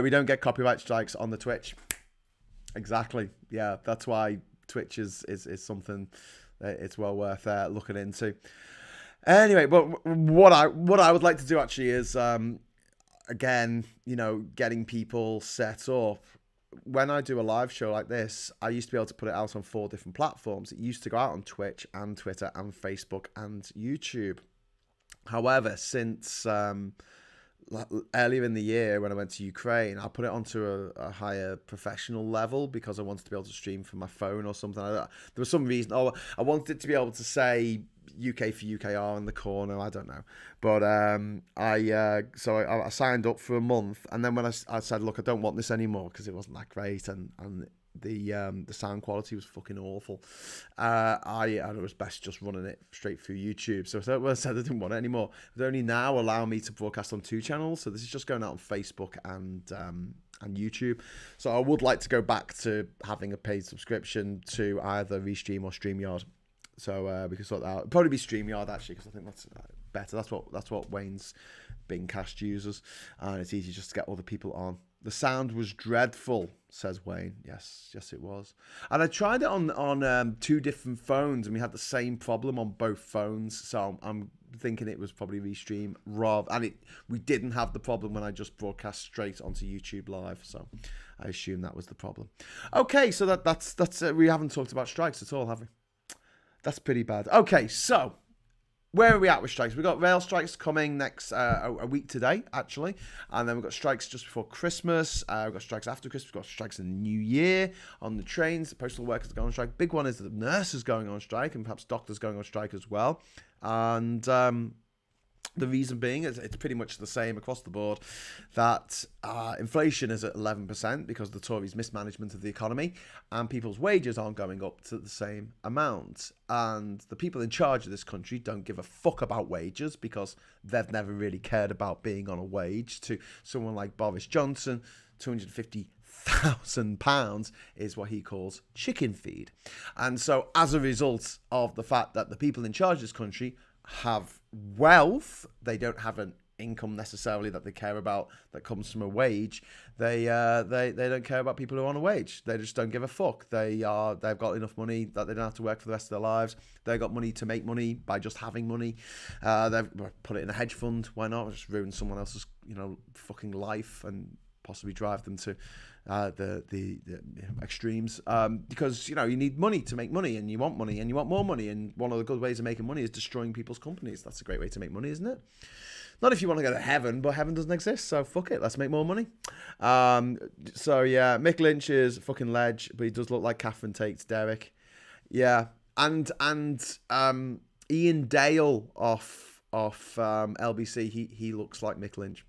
We don't get copyright strikes on the Twitch. Exactly. Yeah, that's why Twitch is something that it's well worth looking into. Anyway, but what I would like to do actually is again, you know, getting people set up. When I do a live show like this, I used to be able to put it out on 4 different platforms. It used to go out on Twitch and Twitter and Facebook and YouTube. However, since earlier in the year when I went to Ukraine, I put it onto a higher professional level because I wanted to be able to stream from my phone or something like that. There was some reason. Oh, I wanted it to be able to say UK for UKR in the corner. I don't know, but I signed up for a month, and then when I said, look, I don't want this anymore because it wasn't that great, and the sound quality was fucking awful. It was best just running it straight through YouTube. So I said I didn't want it anymore. It only now allow me to broadcast on 2 channels. So this is just going out on Facebook and YouTube. So I would like to go back to having a paid subscription to either Restream or StreamYard. So we can sort that out. It'd probably be StreamYard actually, because I think that's better. That's what Wayne's Bingcast uses, and it's easy just to get other people on. The sound was dreadful, says Wayne. Yes, it was. And I tried it on 2 different phones, and we had the same problem on both phones. So I'm thinking it was probably Restream, and we didn't have the problem when I just broadcast straight onto YouTube Live. So I assume that was the problem. Okay, so that's we haven't talked about strikes at all, have we? That's pretty bad. Okay, so where are we at with strikes? We've got rail strikes coming next a week today, actually. And then we've got strikes just before Christmas. We've got strikes after Christmas. We've got strikes in the new year on the trains. The postal workers are going on strike. Big one is the nurses going on strike, and perhaps doctors going on strike as well. And The reason being is it's pretty much the same across the board, that inflation is at 11% because of the Tories' mismanagement of the economy, and people's wages aren't going up to the same amount. And the people in charge of this country don't give a fuck about wages because they've never really cared about being on a wage. To someone like Boris Johnson, £250,000 is what he calls chicken feed. And so as a result of the fact that the people in charge of this country have wealth, they don't have an income necessarily that they care about that comes from a wage. They don't care about people who are on a wage. They just don't give a fuck. They've got enough money that they don't have to work for the rest of their lives. They've got money to make money by just having money. They've put it in a hedge fund. Why not? Just ruin someone else's fucking life and possibly drive them to the extremes, because you need money to make money, and you want money, and you want more money, and one of the good ways of making money is destroying people's companies. That's a great way to make money, isn't it? Not if you want to go to heaven, but heaven doesn't exist, so fuck it, let's make more money. So yeah, Mick Lynch is a fucking ledge, but he does look like Catherine Tate's Derek. Yeah, and Ian Dale off LBC, he looks like Mick Lynch.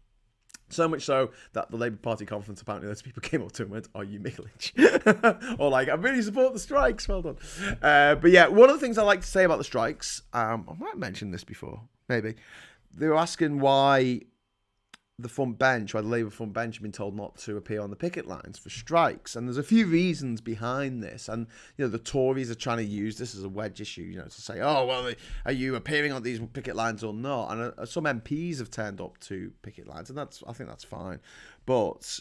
So much so that the Labour Party conference, apparently those people came up to him and went, "Are you Mick Lynch?" Or like, "I really support the strikes, well done." But yeah, one of the things I like to say about the strikes, I might have mentioned this before, maybe. They were asking why the Labour front bench have been told not to appear on the picket lines for strikes. And there's a few reasons behind this. And, the Tories are trying to use this as a wedge issue, to say, oh, well, are you appearing on these picket lines or not? And some MPs have turned up to picket lines, and I think that's fine. But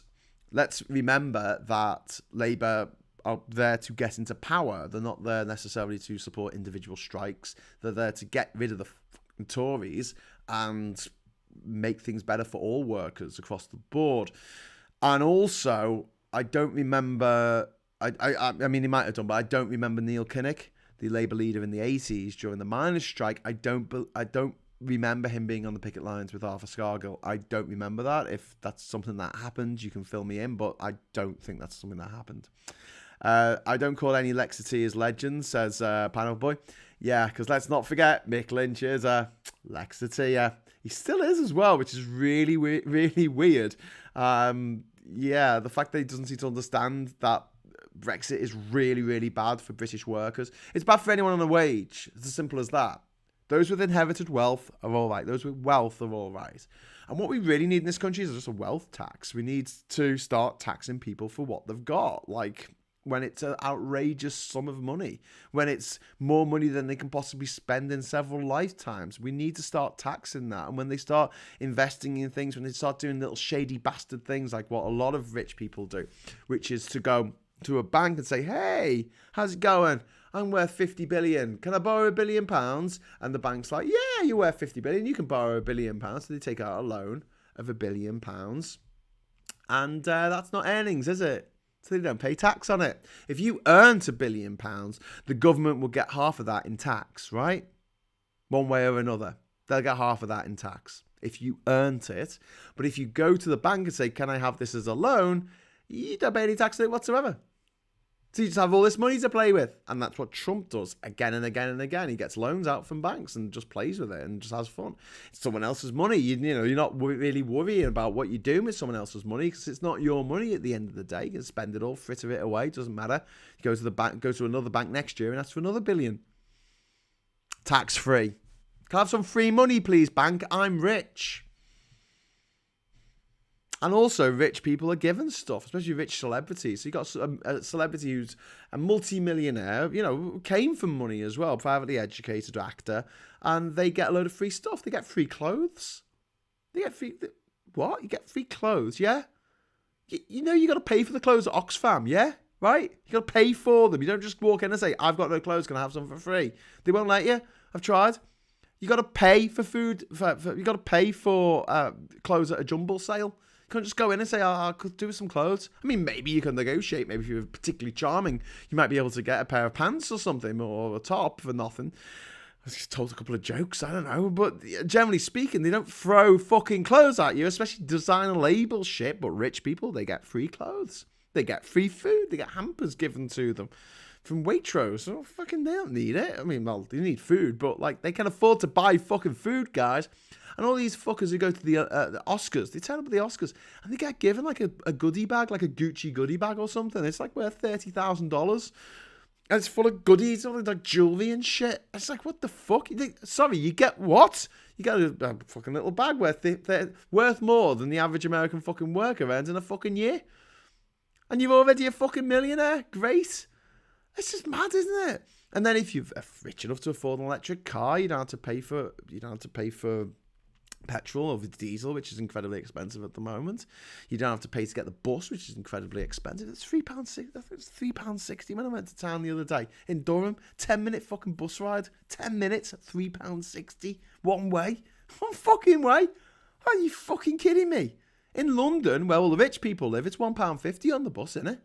let's remember that Labour are there to get into power. They're not there necessarily to support individual strikes. They're there to get rid of the Tories and make things better for all workers across the board. And also, I don't remember, I mean, he might have done, but I don't remember Neil Kinnock, the Labour leader in the 80s during the miners' strike. I don't remember him being on the picket lines with Arthur Scargill. I don't remember that. If that's something that happened, you can fill me in, but I don't think that's something that happened. I don't call any Lexity legends, says Pineapple Boy. Yeah, because let's not forget, Mick Lynch is a Lexity, yeah. He still is as well, which is really, really weird. Yeah, the fact that he doesn't seem to understand that Brexit is really, really bad for British workers. It's bad for anyone on a wage. It's as simple as that. Those with inherited wealth are all right. Those with wealth are all right. And what we really need in this country is just a wealth tax. We need to start taxing people for what they've got. Like, when it's an outrageous sum of money, when it's more money than they can possibly spend in several lifetimes. We need to start taxing that. And when they start investing in things, when they start doing little shady bastard things like what a lot of rich people do, which is to go to a bank and say, "Hey, how's it going? I'm worth 50 billion. Can I borrow £1 billion?" And the bank's like, "Yeah, you're worth 50 billion. You can borrow £1 billion." So they take out a loan of £1 billion. And that's not earnings, is it? So they don't pay tax on it. If you earned £1 billion, the government will get half of that in tax, right? One way or another. They'll get half of that in tax if you earned it. But if you go to the bank and say, "Can I have this as a loan?" you don't pay any tax on it whatsoever. So you just have all this money to play with. And that's what Trump does again and again and again. He gets loans out from banks and just plays with it and just has fun. It's someone else's money. You're not really worrying about what you're doing with someone else's money because it's not your money at the end of the day. You can spend it all, fritter it away. It doesn't matter. You go to the bank, go to another bank next year and ask for another $1 billion. Tax free. Can I have some free money, please, bank? I'm rich. And also, rich people are given stuff, especially rich celebrities. So you got a celebrity who's a multi-millionaire, came from money as well, privately educated actor, and they get a load of free stuff. They get free clothes. They get free... What? You get free clothes, yeah? You got to pay for the clothes at Oxfam, yeah? Right? You got to pay for them. You don't just walk in and say, "I've got no clothes, can I have some for free?" They won't let you. I've tried. You got to pay for food. You got to pay for clothes at a jumble sale. You can't just go in and say, "I could do with some clothes." I mean, maybe you can negotiate. Maybe if you're particularly charming, you might be able to get a pair of pants or something, or a top for nothing. I just told a couple of jokes, I don't know. But generally speaking, they don't throw fucking clothes at you, especially designer label shit. But rich people, they get free clothes. They get free food. They get hampers given to them. from Waitrose. Oh, fucking, they don't need it. I mean, well, they need food, but like they can afford to buy fucking food, guys. And all these fuckers who go to the Oscars, they turn up at the Oscars and they get given like a goodie bag, like a Gucci goodie bag or something. It's like worth $30,000. And it's full of goodies, all like jewelry and shit. It's like, what the fuck? Sorry, you get what? You get a fucking little bag worth more than the average American fucking worker earns in a fucking year. And you're already a fucking millionaire. Great. It's just mad, isn't it? And then if you're rich enough to afford an electric car, you don't have to pay for petrol or the diesel, which is incredibly expensive at the moment. You don't have to pay to get the bus, which is incredibly expensive. It's £3.60. I think it's £3.60 when I went to town the other day in Durham. 10-minute fucking bus ride. 10 minutes, £3.60 one way. One fucking way. Are you fucking kidding me? In London, where all the rich people live, it's £1.50 on the bus, isn't it?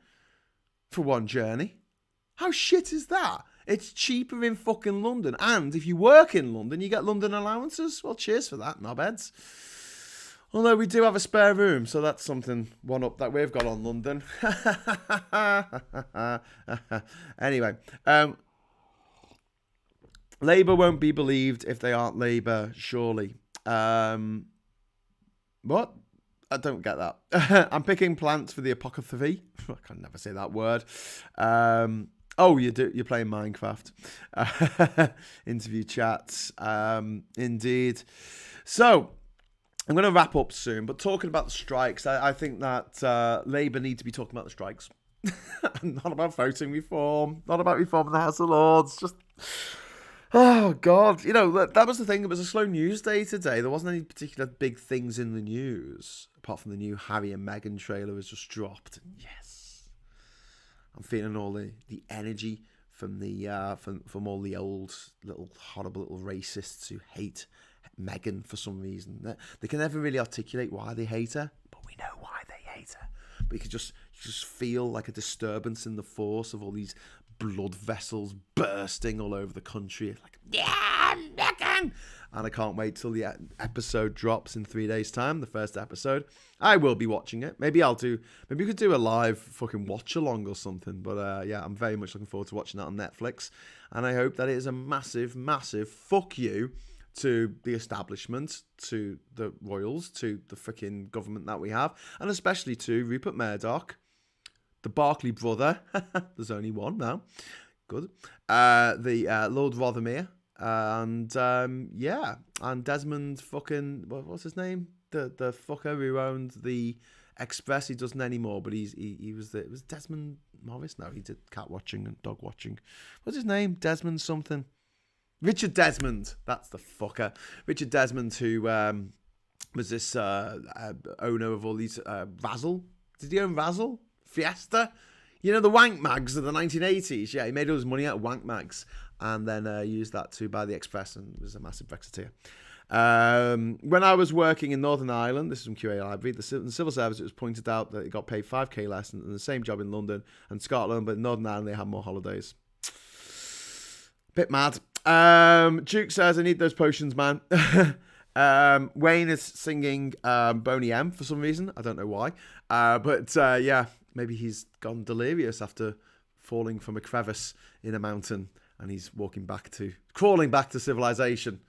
For one journey. How shit is that? It's cheaper in fucking London. And if you work in London, you get London allowances. Well, cheers for that, knobheads. Although we do have a spare room, so that's something, one up that we've got on London. Anyway, Labour won't be believed if they aren't Labour, surely. What? I don't get that. I'm picking plants for the apothecary. I can never say that word. Oh, you do. You're playing Minecraft. Interview chats. Indeed. So, I'm going to wrap up soon. But talking about the strikes, I think that Labour need to be talking about the strikes. Not about voting reform. Not about reforming the House of Lords. Just... Oh, God. You know, that was the thing. It was a slow news day today. There wasn't any particular big things in the news. Apart from the new Harry and Meghan trailer was just dropped. Yes. I'm feeling all the energy from from all the old little horrible little racists who hate Meghan for some reason. They can never really articulate why they hate her, but we know why they hate her. But you can just feel like a disturbance in the force of all these blood vessels bursting all over the country. Like, yeah, Meghan! And I can't wait till the episode drops in 3 days' time, the first episode. I will be watching it. Maybe we could do a live fucking watch along or something. But yeah, I'm very much looking forward to watching that on Netflix. And I hope that it is a massive, massive fuck you to the establishment, to the royals, to the freaking government that we have, and especially to Rupert Murdoch, the Barclay brother. There's only one now. Good. The Lord Rothermere. And yeah, and Desmond fucking what's his name? The fucker who owned the Express. He doesn't anymore, but he was it was Desmond Morris. No, he did cat watching and dog watching. What's his name? Desmond something. Richard Desmond. That's the fucker. Richard Desmond, who was this owner of all these Razzle. Did he own Razzle? Fiesta? You know, the wank mags of the 1980s? Yeah, he made all his money out of wank mags and then used that to buy the Express and was a massive Brexiteer. When I was working in Northern Ireland, this is from QA Library, the civil service, it was pointed out that it got paid 5k less than the same job in London and Scotland, but in Northern Ireland they had more holidays. Bit mad. Duke says, I need those potions, man. Wayne is singing Boney M for some reason. I don't know why. But yeah, maybe he's gone delirious after falling from a crevice in a mountain and he's crawling back to civilization.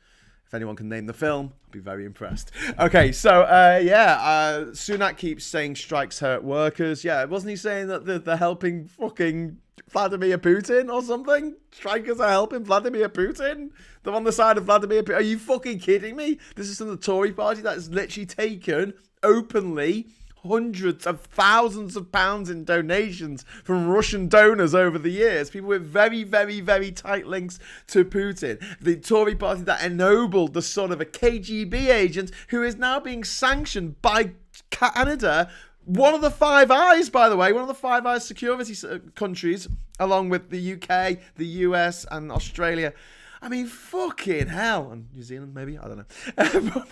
If anyone can name the film, I'd be very impressed. Okay, so yeah, Sunak keeps saying strikes hurt workers. Yeah, wasn't he saying that they're helping fucking Vladimir Putin or something? Strikers are helping Vladimir Putin? They're on the side of Vladimir Putin? Are you fucking kidding me? This is from the Tory party that has literally taken openly hundreds of thousands of pounds in donations from Russian donors over the years. People with very, very, very tight links to Putin. The Tory party that ennobled the son of a KGB agent who is now being sanctioned by Canada. One of the Five Eyes, by the way, one of the Five Eyes security countries, along with the UK, the US, and Australia. I mean, fucking hell. And New Zealand, maybe? I don't know.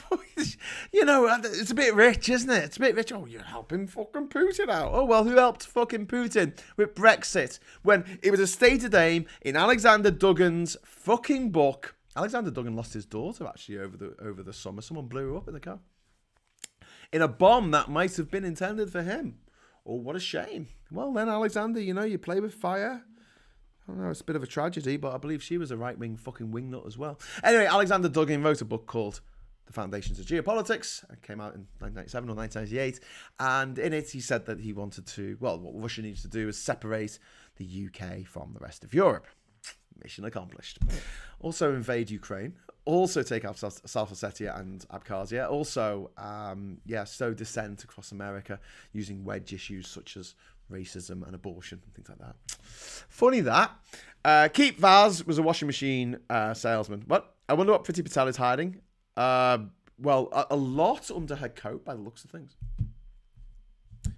You know, it's a bit rich, isn't it? It's a bit rich. Oh, you're helping fucking Putin out. Oh, well, who helped fucking Putin with Brexit? When it was a stated aim in Alexander Duggan's fucking book. Alexander Duggan lost his daughter, actually, over the summer. Someone blew her up in the car. In a bomb that might have been intended for him. Oh, what a shame. Well, then, Alexander, you know, you play with fire. I don't know, it's a bit of a tragedy, but I believe she was a right-wing fucking wingnut as well. Anyway, Alexander Dugin wrote a book called The Foundations of Geopolitics. It came out in 1997 or 1998. And in it, he said that he wanted to, well, what Russia needs to do is separate the UK from the rest of Europe. Mission accomplished. Also invade Ukraine. Also take out South Ossetia and Abkhazia. Also, sow dissent across America using wedge issues such as racism and abortion and things like that. Funny that. Keith Vaz was a washing machine salesman. What? I wonder what Priti Patel is hiding. Well, a lot under her coat by the looks of things.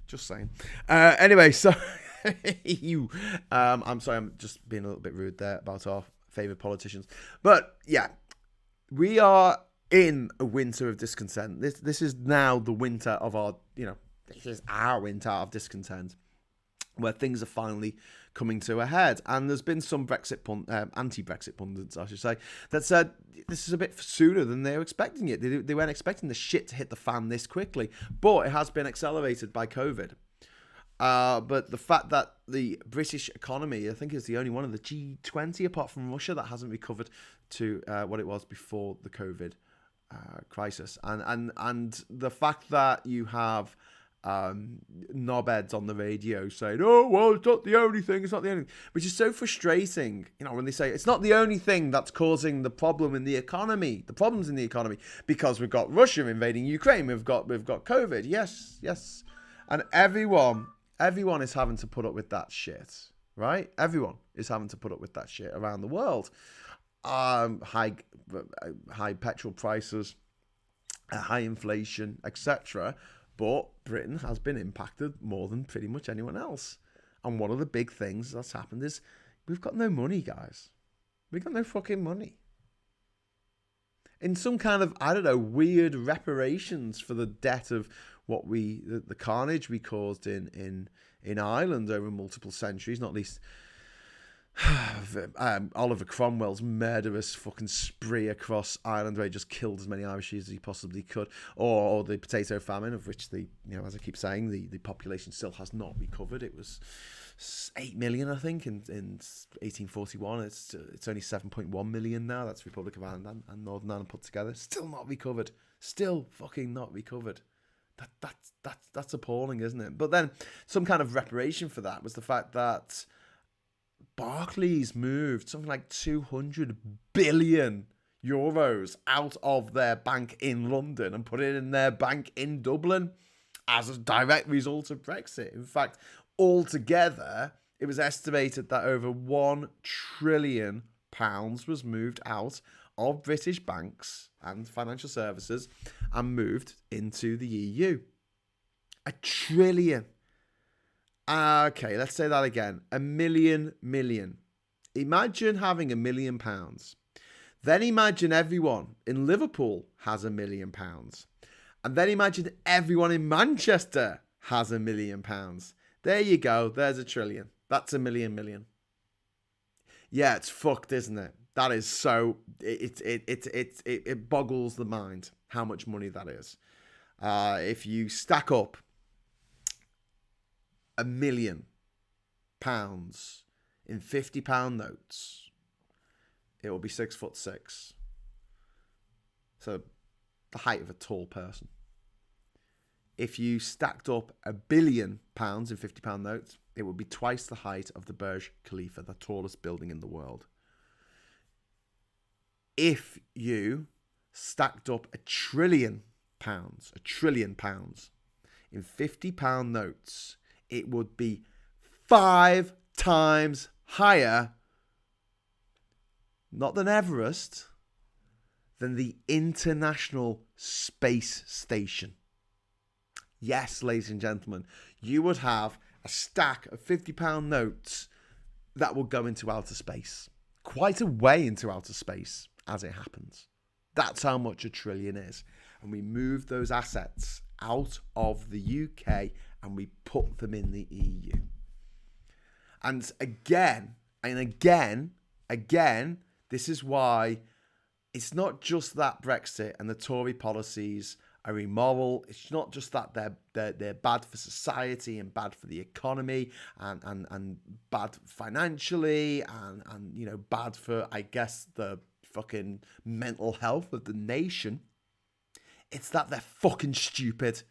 Just saying. Anyway, so I'm sorry, I'm just being a little bit rude there about our favourite politicians. But yeah, we are in a winter of discontent. This is now the winter of our, this is our winter of discontent, where things are finally coming to a head. And there's been some anti-Brexit pundits, I should say, that said this is a bit sooner than they were expecting it. They weren't expecting the shit to hit the fan this quickly, but it has been accelerated by COVID. But the fact that the British economy, I think, is the only one of the G20, apart from Russia, that hasn't recovered to what it was before the COVID crisis. And the fact that you have knobheads on the radio saying, oh, well, it's not the only thing, which is so frustrating, when they say it's not the only thing that's causing the problems in the economy, because we've got Russia invading Ukraine, we've got COVID, yes, and everyone is having to put up with that shit, right? Everyone is having to put up with that shit around the world. High petrol prices, high inflation, etc. But Britain has been impacted more than pretty much anyone else. And one of the big things that's happened is we've got no money, guys. We've got no fucking money. In some kind of, weird reparations for the debt of the carnage we caused in Ireland over multiple centuries, not least Oliver Cromwell's murderous fucking spree across Ireland, where he just killed as many Irishes as he possibly could, or the potato famine, of which as I keep saying, the population still has not recovered. It was 8 million, I think, in 1841. It's only 7.1 million now. That's Republic of Ireland and Northern Ireland put together. Still not recovered. Still fucking not recovered. That's appalling, isn't it? But then some kind of reparation for that was the fact that Barclays moved something like 200 billion euros out of their bank in London and put it in their bank in Dublin as a direct result of Brexit. In fact, altogether, it was estimated that over £1 trillion was moved out of British banks and financial services and moved into the EU. £1 trillion. Okay, let's say that again. 1 million. Imagine having £1 million. Then imagine everyone in Liverpool has £1 million. And then imagine everyone in Manchester has £1 million. There you go. There's £1 trillion. That's 1 million. Yeah, it's fucked, isn't it? That is so. It boggles the mind how much money that is. If you stack up £1 million in £50 notes, it will be 6'6". So the height of a tall person. If you stacked up £1 billion in £50 notes, it would be twice the height of the Burj Khalifa, the tallest building in the world. If you stacked up £1 trillion in £50 notes, it would be 5 times higher, not than Everest, than the International Space Station. Yes, ladies and gentlemen, you would have a stack of £50 notes that will go into outer space. Quite a way into outer space, as it happens. That's how much £1 trillion is. And we move those assets out of the UK and we put them in the EU. And again, this is why it's not just that Brexit and the Tory policies are immoral. It's not just that they're bad for society and bad for the economy and bad financially and you know, bad for, I guess, the fucking mental health of the nation. It's that they're fucking stupid.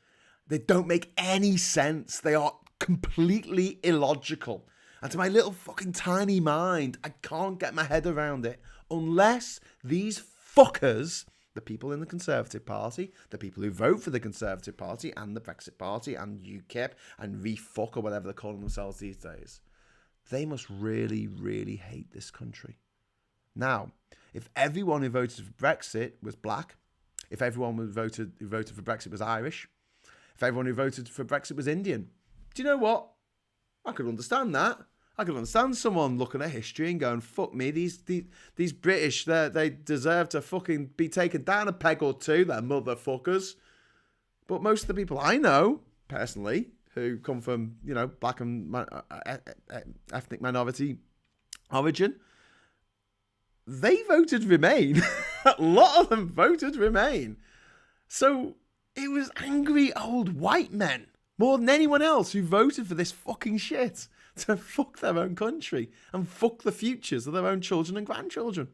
They don't make any sense. They are completely illogical. And to my little fucking tiny mind, I can't get my head around it unless these fuckers, the people in the Conservative Party, the people who vote for the Conservative Party and the Brexit Party and UKIP and refuck or whatever they're calling themselves these days, they must really, really hate this country. Now, if everyone who voted for Brexit was black, if everyone who voted for Brexit was Irish, if everyone who voted for Brexit was Indian, do you know what? I could understand that. I could understand someone looking at history and going, fuck me, these British, they deserve to fucking be taken down a peg or two, they're motherfuckers. But most of the people I know, personally, who come from, you know, black and ethnic minority origin, they voted Remain. A lot of them voted Remain. So it was angry old white men, more than anyone else, who voted for this fucking shit to fuck their own country and fuck the futures of their own children and grandchildren.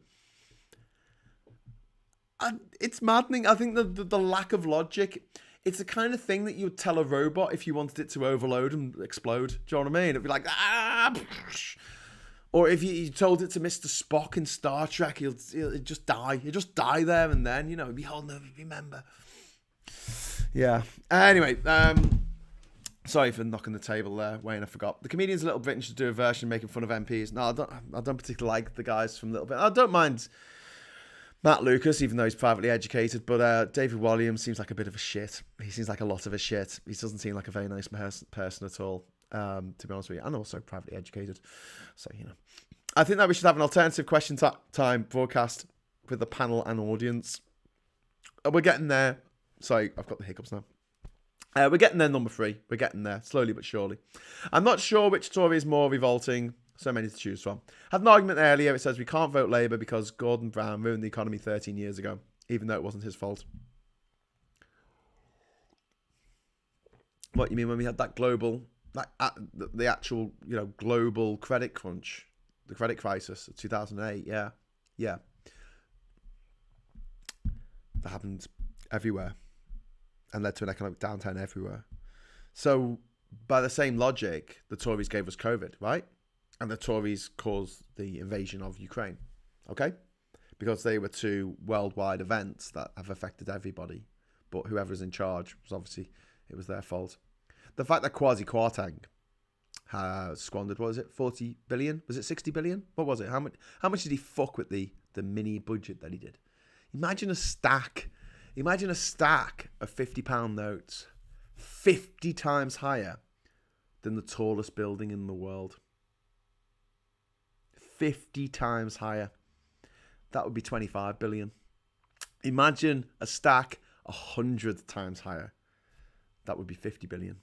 And it's maddening. I think the lack of logic, it's the kind of thing that you would tell a robot if you wanted it to overload and explode. Do you know what I mean? It'd be like, ah! Or if you told it to Mr. Spock in Star Trek, he'll just die. He'll just die there and then, you know, behold, never remember. Yeah. Anyway, sorry for knocking the table there, Wayne, I forgot. The Comedians of Little Britain should do a version making fun of MPs. No, I don't particularly like the guys from Little Britain. I don't mind Matt Lucas, even though he's privately educated, but David Walliams seems like a bit of a shit. He seems like a lot of a shit. He doesn't seem like a very nice person at all, to be honest with you, and also privately educated. So, you know. I think that we should have an alternative question time broadcast with the panel and audience. We're getting there. Sorry, I've got the hiccups now. We're getting there, number 3. We're getting there, slowly but surely. I'm not sure which Tory is more revolting. So many to choose from. I had an argument earlier. It says we can't vote Labour because Gordon Brown ruined the economy 13 years ago, even though it wasn't his fault. What you mean when we had that global, the actual, you know, global credit crunch, the credit crisis of 2008? Yeah. That happened everywhere and led to an economic downturn everywhere. So by the same logic, the Tories gave us COVID, right? And the Tories caused the invasion of Ukraine, okay? Because they were two worldwide events that have affected everybody. But whoever's in charge was obviously, it was their fault. The fact that Kwasi Kwarteng squandered, what was it, 40 billion? Was it 60 billion? What was it? How much did he fuck with the mini budget that he did? Imagine a stack of £50 notes 50 times higher than the tallest building in the world. 50 times higher. That would be 25 billion. Imagine a stack 100 times higher. That would be 50 billion.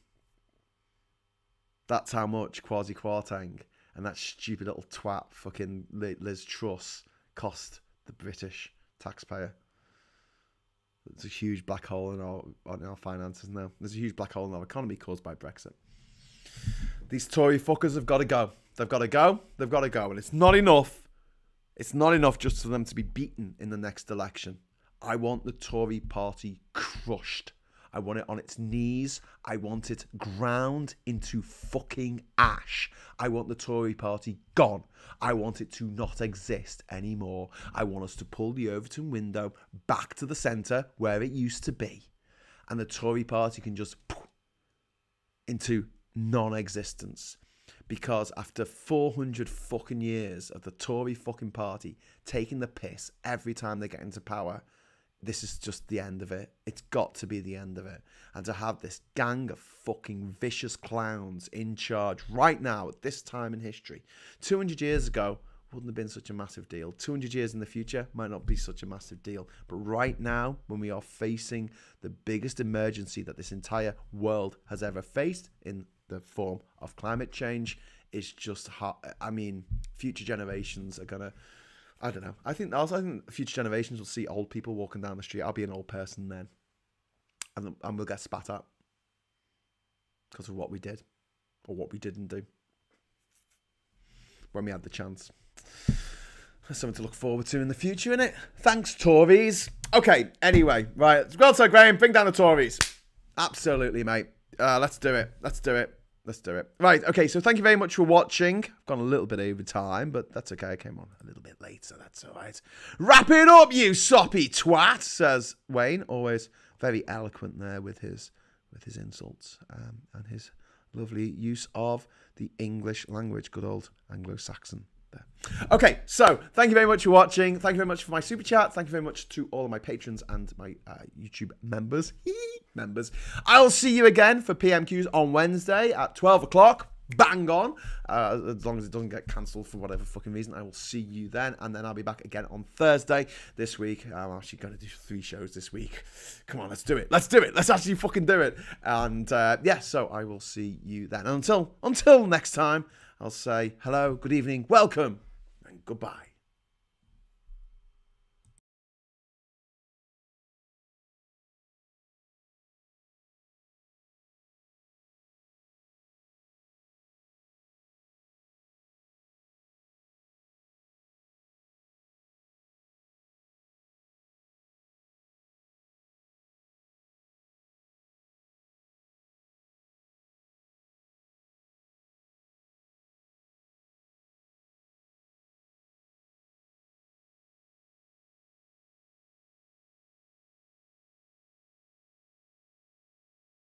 That's how much Kwasi Kwarteng and that stupid little twat fucking Liz Truss cost the British taxpayer. There's a huge black hole in our finances now. There's a huge black hole in our economy caused by Brexit. These Tory fuckers have got to go. They've got to go. They've got to go. And it's not enough. It's not enough just for them to be beaten in the next election. I want the Tory party crushed. I want it on its knees. I want it ground into fucking ash. I want the Tory party gone. I want it to not exist anymore. I want us to pull the Overton window back to the centre where it used to be. And the Tory party can just into non-existence. Because after 400 fucking years of the Tory fucking party taking the piss every time they get into power, this is just the end of it. It's got to be the end of it. And to have this gang of fucking vicious clowns in charge right now at this time in history, 200 years ago wouldn't have been such a massive deal. 200 years in the future might not be such a massive deal. But right now, when we are facing the biggest emergency that this entire world has ever faced in the form of climate change, is just hard. I mean, future generations are going to, I don't know. I think future generations will see old people walking down the street. I'll be an old person then. and we'll get spat at because of what we did or what we didn't do when we had the chance. That's something to look forward to in the future, innit? Thanks, Tories. Okay, anyway, right. Well said, Graham. Bring down the Tories. Absolutely, mate. Let's do it. Let's do it. Let's do it. Right, okay, so thank you very much for watching. I've gone a little bit over time, but that's okay. I came on a little bit late, so that's all right. Wrap it up, you soppy twat, says Wayne. Always very eloquent there with his insults and his lovely use of the English language. Good old Anglo-Saxon there. Okay, so thank you very much for watching. Thank you very much for my super chat. Thank you very much to all of my patrons and my YouTube members. I'll see you again for PMQs on Wednesday at 12 o'clock. Bang on. As long as it doesn't get cancelled for whatever fucking reason, I will see you then. And then I'll be back again on Thursday this week. I'm actually going to do 3 shows this week. Come on, let's do it. Let's do it. Let's actually fucking do it. And yeah, so I will see you then. And until next time, I'll say hello, good evening, welcome, and goodbye.